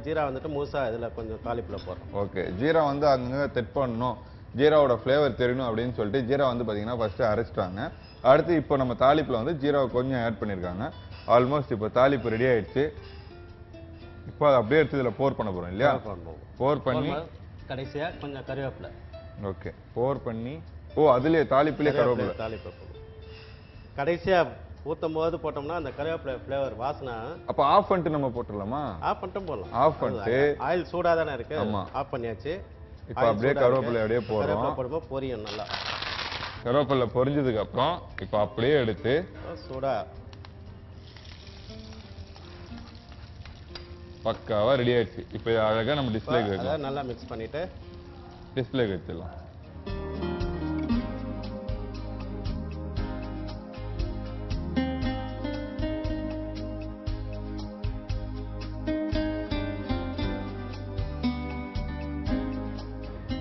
ஜீரா வந்துட்டு முழுசா இதில் கொஞ்சம் தாளிப்பில் போடுறோம். ஓகே. ஜீரா வந்து அங்கங்கே செட் பண்ணணும், ஜீராவோட ஃப்ளேவர் தெரியணும் அப்படின்னு சொல்லிட்டு ஜீரா வந்து பார்த்தீங்கன்னா ஃபஸ்ட்டு அரைச்சிட்டாங்க. அடுத்து இப்போ நம்ம தாளிப்பில் வந்து ஜீராவை கொஞ்சம் ஆட் பண்ணியிருக்காங்க. ஆல்மோஸ்ட் இப்போ தாளிப்பு ரெடி ஆயிடுச்சு. இப்போ அதை அப்படியே எடுத்து இதில் போர் பண்ண போகிறோம் இல்லையா? போர் பண்ணி கடைசியாக கொஞ்சம் கருவேப்பிலை. ஓகே. போர் பண்ணி அதுலேயே தாளிப்புலேயே கருவேப்பிலை தாளிப்பு கடைசியாக ஊற்றும் போது போட்டோம்னா அந்த கருவேப்பிலை ஃப்ளேவர் வாசனை. அப்போ ஆஃப் பண்ணிட்டு நம்ம போட்டுடலாமா? ஆஃப் பண்ணிட்டும் போடலாம். ஆஃப் பண்ணிட்டு ஆயில் சூடாக தானே இருக்கு. ஆஃப் பண்ணியாச்சு. இப்போ அப்படியே கருவேப்பிலை அப்படியே போடுறோம். போடும்போது பொரியும் நல்லா. கருவேப்பிலை பொரிஞ்சதுக்கு அப்புறம் இப்போ அப்படியே எடுத்து சூடா பக்காவா ரெடி ஆயிடுச்சு. இப்போ அழகா நம்ம டிஸ்ப்ளேக்கு வைக்கலாம். நல்லா மிக்ஸ் பண்ணிட்டு டிஸ்ப்ளேக்கு வச்சிடலாம்.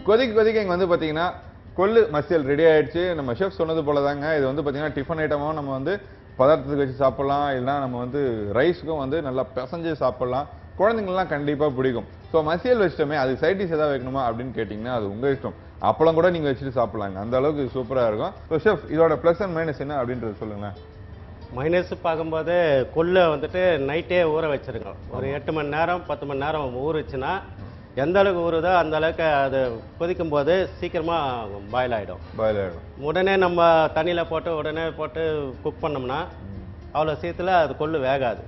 கொதிக்க இங்கே வந்து பார்த்தீங்கன்னா கொள்ளு மசியல் ரெடி ஆயிடுச்சு. நம்ம ஷெஃப் சொன்னது போல தாங்க, இது வந்து பார்த்தீங்கன்னா டிஃபன் ஐட்டமாகவும் நம்ம வந்து பதார்த்தத்துக்கு வச்சு சாப்பிடலாம், இல்லைனா நம்ம வந்து ரைஸுக்கும் வந்து நல்லா பிசைஞ்சு சாப்பிடலாம். குழந்தைங்கள்லாம் கண்டிப்பாக பிடிக்கும். ஸோ மசியல் வச்சிட்டோமே, அது சைட் டிஷ் எதாவது வைக்கணுமா அப்படின்னு கேட்டிங்கன்னா அது உங்கள் இஷ்டம். அப்பளம் கூட நீங்கள் வச்சுட்டு சாப்பிடலாங்க, அந்த அளவுக்கு சூப்பராக இருக்கும். ஸோ ஷெஃப், இதோட ப்ளஸ் அண்ட் மைனஸ் என்ன அப்படின்றது சொல்லுங்களேன். மைனஸ் பார்க்கும்போது கொள்ளை வந்துட்டு நைட்டே ஊற வச்சிருக்கோம். ஒரு 8 மணி நேரம் 10 மணி நேரம் ஊறுச்சுன்னா எந்த அளவுக்கு ஊறுதோ அந்த அளவுக்கு அது கொதிக்கும் போது சீக்கிரமா பாயில் ஆகிடும். உடனே நம்ம தண்ணியில் போட்டு உடனே போட்டு குக் பண்ணோம்னா அவ்வளோ சீக்கிரத்தில் அது கொள்ளு வேகாது.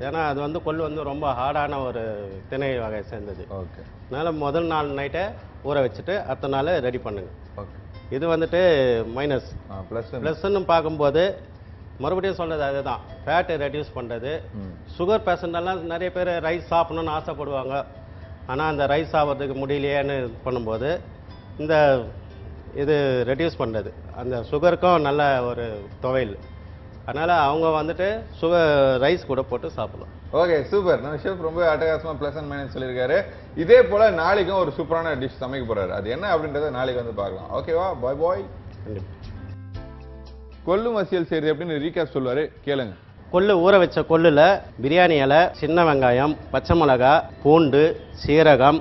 ஏன்னா அது வந்து கொள்ளு வந்து ரொம்ப ஹார்டான ஒரு திணை வகை சேர்ந்தது. அதனால முதல் நாள் நைட்டே ஊற வச்சுட்டு அடுத்த நாள் ரெடி பண்ணுங்க. இது வந்துட்டு மைனஸ். ப்ளஸ்ன்னு பார்க்கும்போது மறுபடியும் சொல்றது அதுதான், ஃபேட்டை ரெடியூஸ் பண்ணுறது. சுகர் பேஷண்டெல்லாம் நிறைய பேர் ரைஸ் சாப்பிடணும்னு ஆசைப்படுவாங்க. ஆனால் அந்த ரைஸ் சாப்பிட்றதுக்கு முடியலையேன்னு பண்ணும்போது இந்த இது ரெடியூஸ் பண்ணுறது அந்த சுகருக்கும் நல்ல ஒரு துவையல். அதனால் அவங்க வந்துட்டு ரைஸ் கூட போட்டு சாப்பிடலாம். Okay, super. நம்ம ஷெஃப் ரொம்ப அட்டகாசமாக ப்ளஸ் அண்ட் மைனஸ் சொல்லியிருக்காரு. இதே போல் நாளைக்கும் ஒரு சூப்பரான டிஷ் சமைக்க போகிறாரு. அது என்ன அப்படின்றத நாளைக்கு வந்து பார்க்கலாம். ஓகேவா? பாய் பாய். கொள்ளு மசியல் செய்கிறது எப்படின்னு ரீகேப் சொல்லுவார், கேளுங்க. கொள்ளு ஊற வச்ச கொள்ளுல பிரியாணி இலை, சின்ன வெங்காயம், பச்சை மிளகா, பூண்டு, சீரகம்,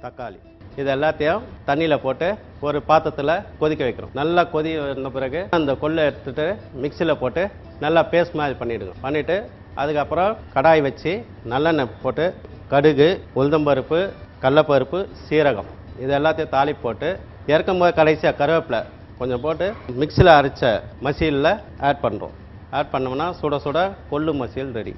தக்காளி இது எல்லாத்தையும் தண்ணியில் போட்டு ஒரு பாத்திரத்தில் கொதிக்க வைக்கிறோம். நல்லா கொதி வந்த பிறகு அந்த கொள்ளை எடுத்துட்டு மிக்சியில் போட்டு நல்லா பேஸ்ட் மாதிரி பண்ணிவிடுங்க. பண்ணிவிட்டு அதுக்கப்புறம் கடாய் வச்சு நல்லெண்ணெய் போட்டு கடுகு, உளுந்தம்பருப்பு, கடலைப்பருப்பு, சீரகம் இது எல்லாத்தையும் தாளிப்பு போட்டு இறக்கும் போது கடைசியாக கருவேப்பிலை கொஞ்சம் போட்டு மிக்சியில் அரைச்ச மசியலில் ஆட் பண்ணுறோம். ஆட் பண்ணோம்னா சுட சுட கொள்ளு மசியல் ரெடி.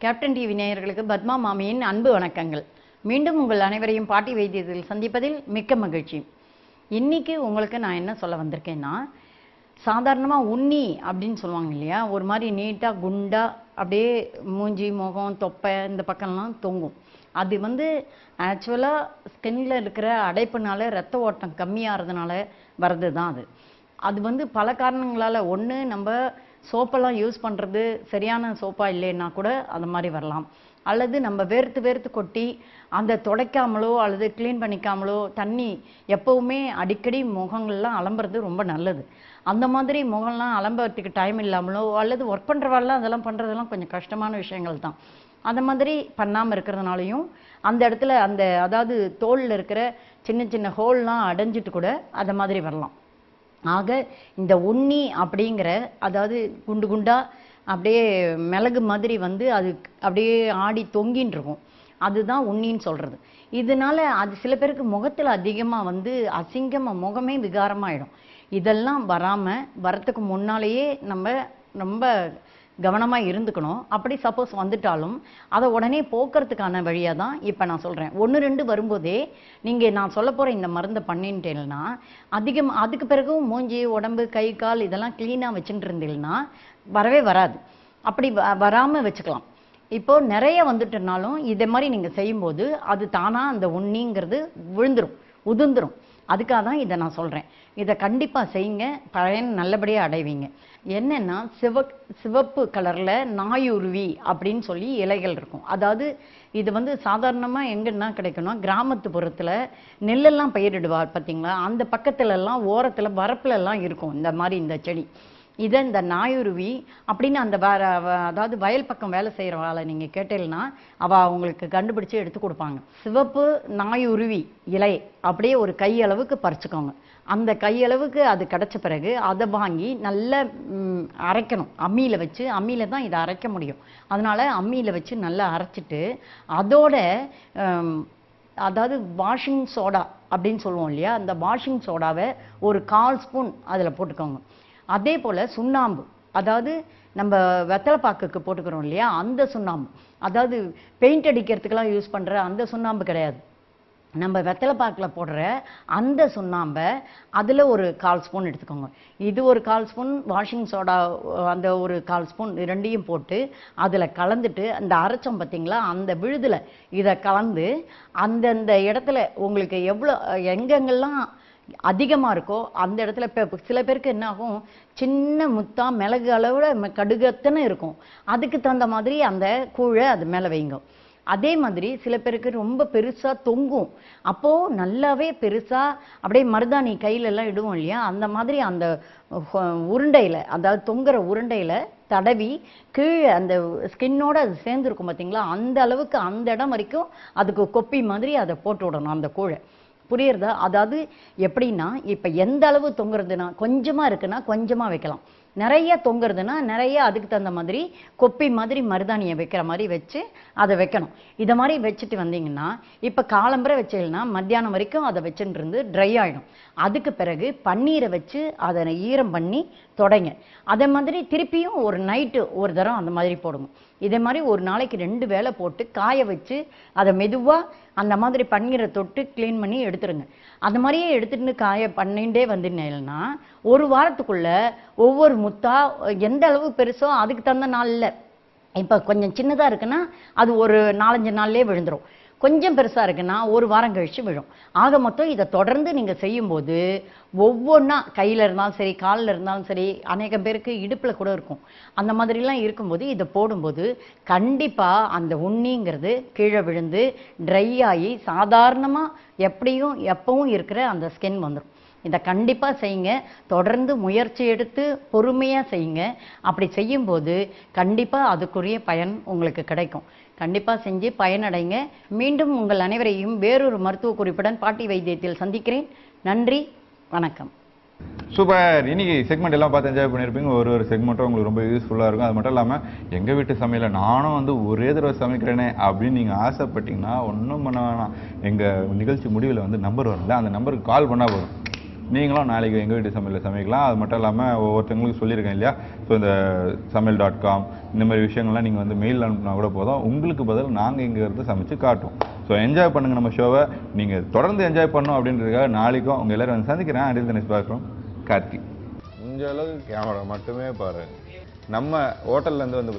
கேப்டன் டிவி நேயர்களுக்கு பத்மா மாமியின் அன்பு வணக்கங்கள். மீண்டும் உங்கள் அனைவரையும் பாட்டி வைத்தியத்தில் சந்திப்பதில் மிக்க மகிழ்ச்சி. இன்னைக்கு உங்களுக்கு நான் என்ன சொல்ல வந்திருக்கேன்னா, சாதாரணமாக உண்ணி அப்படின்னு சொல்லுவாங்க இல்லையா, ஒரு மாதிரி நீட்டாக குண்டாக அப்படியே மூஞ்சி முகம் தொப்பை இந்த பக்கம்லாம் தொங்கும். அது வந்து ஆக்சுவலாக ஸ்கின்ல இருக்கிற அடைப்புனால ரத்த ஓட்டம் கம்மியாகிறதுனால வர்றது தான் அது. அது வந்து பல காரணங்களால், ஒன்று நம்ம சோப்பெல்லாம் யூஸ் பண்ணுறது சரியான சோப்பாக இல்லைன்னா கூட அது மாதிரி வரலாம். அல்லது நம்ம வேர்த்து கொட்டி அந்த துடைக்காமலோ அல்லது க்ளீன் பண்ணிக்காமலோ தண்ணி எப்போவுமே அடிக்கடி முகங்கள்லாம் அலம்புறது ரொம்ப நல்லது. அந்த மாதிரி முகம்லாம் அலம்புறதுக்கு டைம் இல்லாமலோ அல்லது ஒர்க் பண்ணுறவாள்லாம் அதெல்லாம் பண்ணுறதெல்லாம் கொஞ்சம் கஷ்டமான விஷயங்கள் தான். அந்த மாதிரி பண்ணாமல் இருக்கிறதுனாலையும் அந்த இடத்துல அதாவது தோலில் இருக்கிற சின்ன சின்ன ஹோல்லாம் அடைஞ்சிட்டு கூட அதை மாதிரி வரலாம். ஆக இந்த உண்ணி அப்படிங்கிற, அதாவது குண்டு குண்டாக அப்படியே மிளகு மாதிரி வந்து அது அப்படியே ஆடி தொங்கின்னு இருக்கும், அதுதான் உண்ணின்னு சொல்கிறது. இதனால அது சில பேருக்கு முகத்தில் அதிகமாக வந்து அசிங்கமாக முகமே விகாரமாகிடும். இதெல்லாம் வராமல் வரத்துக்கு முன்னாலேயே நம்ம ரொம்ப கவனமாக இருந்துக்கணும். அப்படி சப்போஸ் வந்துட்டாலும் அதை உடனே போக்குறதுக்கான வழியாக தான் இப்போ நான் சொல்கிறேன். 1-2 வரும்போதே நீங்கள் நான் சொல்ல போகிற இந்த மருந்தை பண்ணிட்டேன்னா அதுக்கு பிறகும் மூஞ்சி உடம்பு கை கால் இதெல்லாம் க்ளீனாக வச்சுட்டு இருந்தீங்கன்னா வரவே வராது. அப்படி வராமல் வச்சுக்கலாம். இப்போது நிறைய வந்துட்டனாலும் இதே மாதிரி நீங்கள் செய்யும்போது அது தானாக அந்த உண்ணிங்கிறது விழுந்துடும், உதிர்ந்துடும். அதுக்காக தான் இதை நான் சொல்கிறேன். இதை கண்டிப்பாக செய்யுங்க, பயன் நல்லபடியாக அடைவீங்க. என்னென்னா சிவப்பு கலரில் நாயுருவி அப்படின்னு சொல்லி இலைகள் இருக்கும். அதாவது இது வந்து சாதாரணமாக எங்கன்னா கிடைக்கும்னா கிராமத்து புறத்தில் நெல்லெல்லாம் பயிரிடுவார் பார்த்தீங்களா, அந்த பக்கத்துலலாம் ஓரத்தில் வரப்புலலாம் இருக்கும் இந்த மாதிரி இந்த செடி. இதை இந்த நாயுருவி அப்படின்னு அந்த அதாவது வயல் பக்கம் வேலை செய்கிறவாளை நீங்கள் கேட்டீங்கன்னா அவள் உங்களுக்கு கண்டுபிடிச்சி எடுத்து கொடுப்பாங்க. சிவப்பு நாயுருவி இலை அப்படியே ஒரு கையளவுக்கு பறிச்சுக்கோங்க. அந்த கையளவுக்கு அது கிடச்ச பிறகு அதை வாங்கி நல்லா அரைக்கணும். அம்மியில் வச்சு, அம்மியில் தான் இதை அரைக்க முடியும். அதனால் அம்மியில் வச்சு நல்லா அரைச்சிட்டு அதோட அதாவது வாஷிங் சோடா அப்படின்னு சொல்லுவோம் இல்லையா, அந்த வாஷிங் சோடாவை ஒரு 1/4 ஸ்பூன் அதில் போட்டுக்கோங்க. அதே போல் சுண்ணாம்பு, அதாவது நம்ம வெத்தலைப்பாக்குக்கு போட்டுக்கிறோம் இல்லையா அந்த சுண்ணாம்பு, அதாவது பெயிண்ட் அடிக்கிறதுக்கெல்லாம் யூஸ் பண்ணுற அந்த சுண்ணாம்பு கிடையாது, நம்ம வெத்தலைப்பாக்கில் போடுற அந்த சுண்ணாம்பை அதில் ஒரு 1/4 ஸ்பூன் எடுத்துக்கோங்க. இது ஒரு 1/4 ஸ்பூன், வாஷிங் சோடா அந்த ஒரு 1/4 ஸ்பூன், ரெண்டையும் போட்டு அதில் கலந்துட்டு அந்த அரைச்சம் பார்த்திங்களா அந்த விழுதில் இதை கலந்து அந்தந்த இடத்துல உங்களுக்கு எவ்வளோ எங்கெங்கெல்லாம் அதிகமாக இருக்கோ அந்த இடத்துல இப்போ சில பேருக்கு என்ன ஆகும், சின்ன முத்தா மிளகு அளவில் கடுகத்தனை இருக்கும், அதுக்கு தகுந்த மாதிரி அந்த கூழை அது மேலே வைங்க. அதே மாதிரி சில பேருக்கு ரொம்ப பெருசாக தொங்கும், அப்போது நல்லாவே பெருசாக அப்படியே மருதாணி கையிலெல்லாம் இடுவோம் இல்லையா, அந்த மாதிரி அந்த உருண்டையில், அதாவது தொங்குற உருண்டையில் தடவி கீழே அந்த ஸ்கின்னோடு அது சேர்ந்துருக்கும் பார்த்தீங்களா, அந்த அளவுக்கு அந்த இடம் வரைக்கும் அதுக்கு கொப்பி மாதிரி அதை போட்டு விடணும் அந்த கூழை. புரியுறதா? அதாவது எப்படின்னா இப்போ எந்த அளவு தொங்குறதுன்னா கொஞ்சமாக இருக்குன்னா கொஞ்சமாக வைக்கலாம், நிறைய தொங்குறதுன்னா நிறைய அதுக்கு தகுந்த மாதிரி கொப்பி மாதிரி மருதாணியை வைக்கிற மாதிரி வச்சு அதை வைக்கணும். இதை மாதிரி வச்சுட்டு வந்தீங்கன்னா இப்போ காலம்பரை வச்சீங்கன்னா மத்தியானம் வரைக்கும் அதை வச்சுட்டு இருந்து ட்ரை ஆகிடும். அதுக்கு பிறகு பன்னீரை வச்சு அதை ஈரம் பண்ணி தொடங்க. அதே மாதிரி திருப்பியும் ஒரு நைட்டு ஒரு தரம் அந்த மாதிரி போடுங்க. இதே மாதிரி ஒரு நாளைக்கு 2 வேளை போட்டு காய வச்சு அதை மெதுவாக அந்த மாதிரி பன்னீரை தொட்டு க்ளீன் பண்ணி எடுத்துருங்க. அந்த மாதிரியே எடுத்துட்டு காய பண்ணிகிட்டே வந்துட்டீங்கன்னா ஒரு வாரத்துக்குள்ளே ஒவ்வொரு முத்தா எந்த அளவு பெருசோ அதுக்கு தகுந்த நாளில், இப்போ கொஞ்சம் சின்னதாக இருக்குன்னா அது ஒரு 4-5 நாள்லேயே விழுந்துடும், கொஞ்சம் பெருசாக இருக்குன்னா ஒரு வாரம் கழித்து விழும். ஆக மொத்தம் இதை தொடர்ந்து நீங்கள் செய்யும்போது ஒவ்வொன்றா கையில் இருந்தாலும் சரி காலில் இருந்தாலும் சரி, அநேக பேருக்கு இடுப்பில் கூட இருக்கும், அந்த மாதிரிலாம் இருக்கும்போது இதை போடும்போது கண்டிப்பாக அந்த உண்ணிங்கிறது கீழே விழுந்து ட்ரை ஆகி சாதாரணமாக எப்பவும் இருக்கிற அந்த ஸ்கின் வந்துடும். இதை கண்டிப்பாக செய்யுங்க, தொடர்ந்து முயற்சி எடுத்து பொறுமையாக செய்யுங்க. அப்படி செய்யும்போது கண்டிப்பாக அதுக்குரிய பயன் உங்களுக்கு கிடைக்கும். கண்டிப்பாக செஞ்சு பயனடைங்க. மீண்டும் உங்கள் அனைவரையும் வேறொரு மருத்துவ குறிப்புடன் பாட்டி வைத்தியத்தில் சந்திக்கிறேன். நன்றி, வணக்கம். சூப்பர். இன்னைக்கு செக்மெண்ட் எல்லாம் பார்த்து என்ஜாய் பண்ணியிருப்பீங்க. ஒரு செக்மெண்ட்டும் உங்களுக்கு ரொம்ப யூஸ்ஃபுல்லாக இருக்கும். அது மட்டும் இல்லாமல் எங்கள் வீட்டு சமையலை நானும் வந்து ஒரே தடவை சமைக்கிறேனே அப்படின்னு நீங்கள் ஆசைப்பட்டீங்கன்னா ஒன்றும் பண்ண வேணாம். எங்கள் நிகழ்ச்சி முடிவில் வந்து நம்பர் வரல, அந்த நம்பருக்கு கால் பண்ணால் போதும், நீங்களும் நாளைக்கு எங்கள் வீட்டு சமையலில் சமைக்கலாம். அது மட்டும் இல்லாமல் ஒவ்வொருத்தவங்களுக்கு சொல்லியிருக்கேன் இல்லையா, ஸோ இந்த சமையல்.com இந்த மாதிரி விஷயங்கள்லாம் நீங்கள் வந்து மெயில் அனுப்புனா கூட போதும், உங்களுக்கு பதில் நாங்கள் இங்கே இருந்து சமைச்சு காட்டுவோம். ஸோ என்ஜாய் பண்ணுங்கள் நம்ம ஷோவை. நீங்கள் தொடர்ந்து என்ஜாய் பண்ணணும் அப்படின்றதுக்காக நாளைக்கும் உங்கள் எல்லோரும் வந்து சந்திக்கிறேன். அடில் தினேஷ் பார்க்குறோம். கார்த்தி இந்த அளவுக்கு கேமரா மட்டுமே பாரு. நம்ம ஹோட்டல்லேருந்து வந்து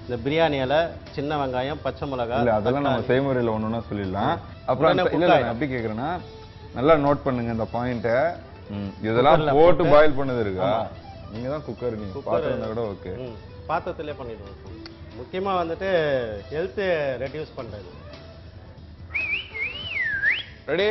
இந்த பிரியாணியில் சின்ன வெங்காயம் பச்சை மிளகாய் இல்லை அதெல்லாம் நம்ம செய்முறையில் ஒன்று ஒன்றா சொல்லிடலாம். அப்புறம் இல்லை எப்படி கேட்குறேன்னா நல்லா நோட் பண்ணுங்க இந்த பாயிண்ட்டை. இதெல்லாம் போட்டு பாயில் பண்ணது இருக்கா? நீங்க தான் குக்கர், நீங்க பாத்திரம் கூட ஓகே, பாத்திரத்திலே பண்ணிடுவோம். முக்கியமாக வந்துட்டு ஹெல்த்து ரெடியூஸ் பண்ணுறது. ரெடி.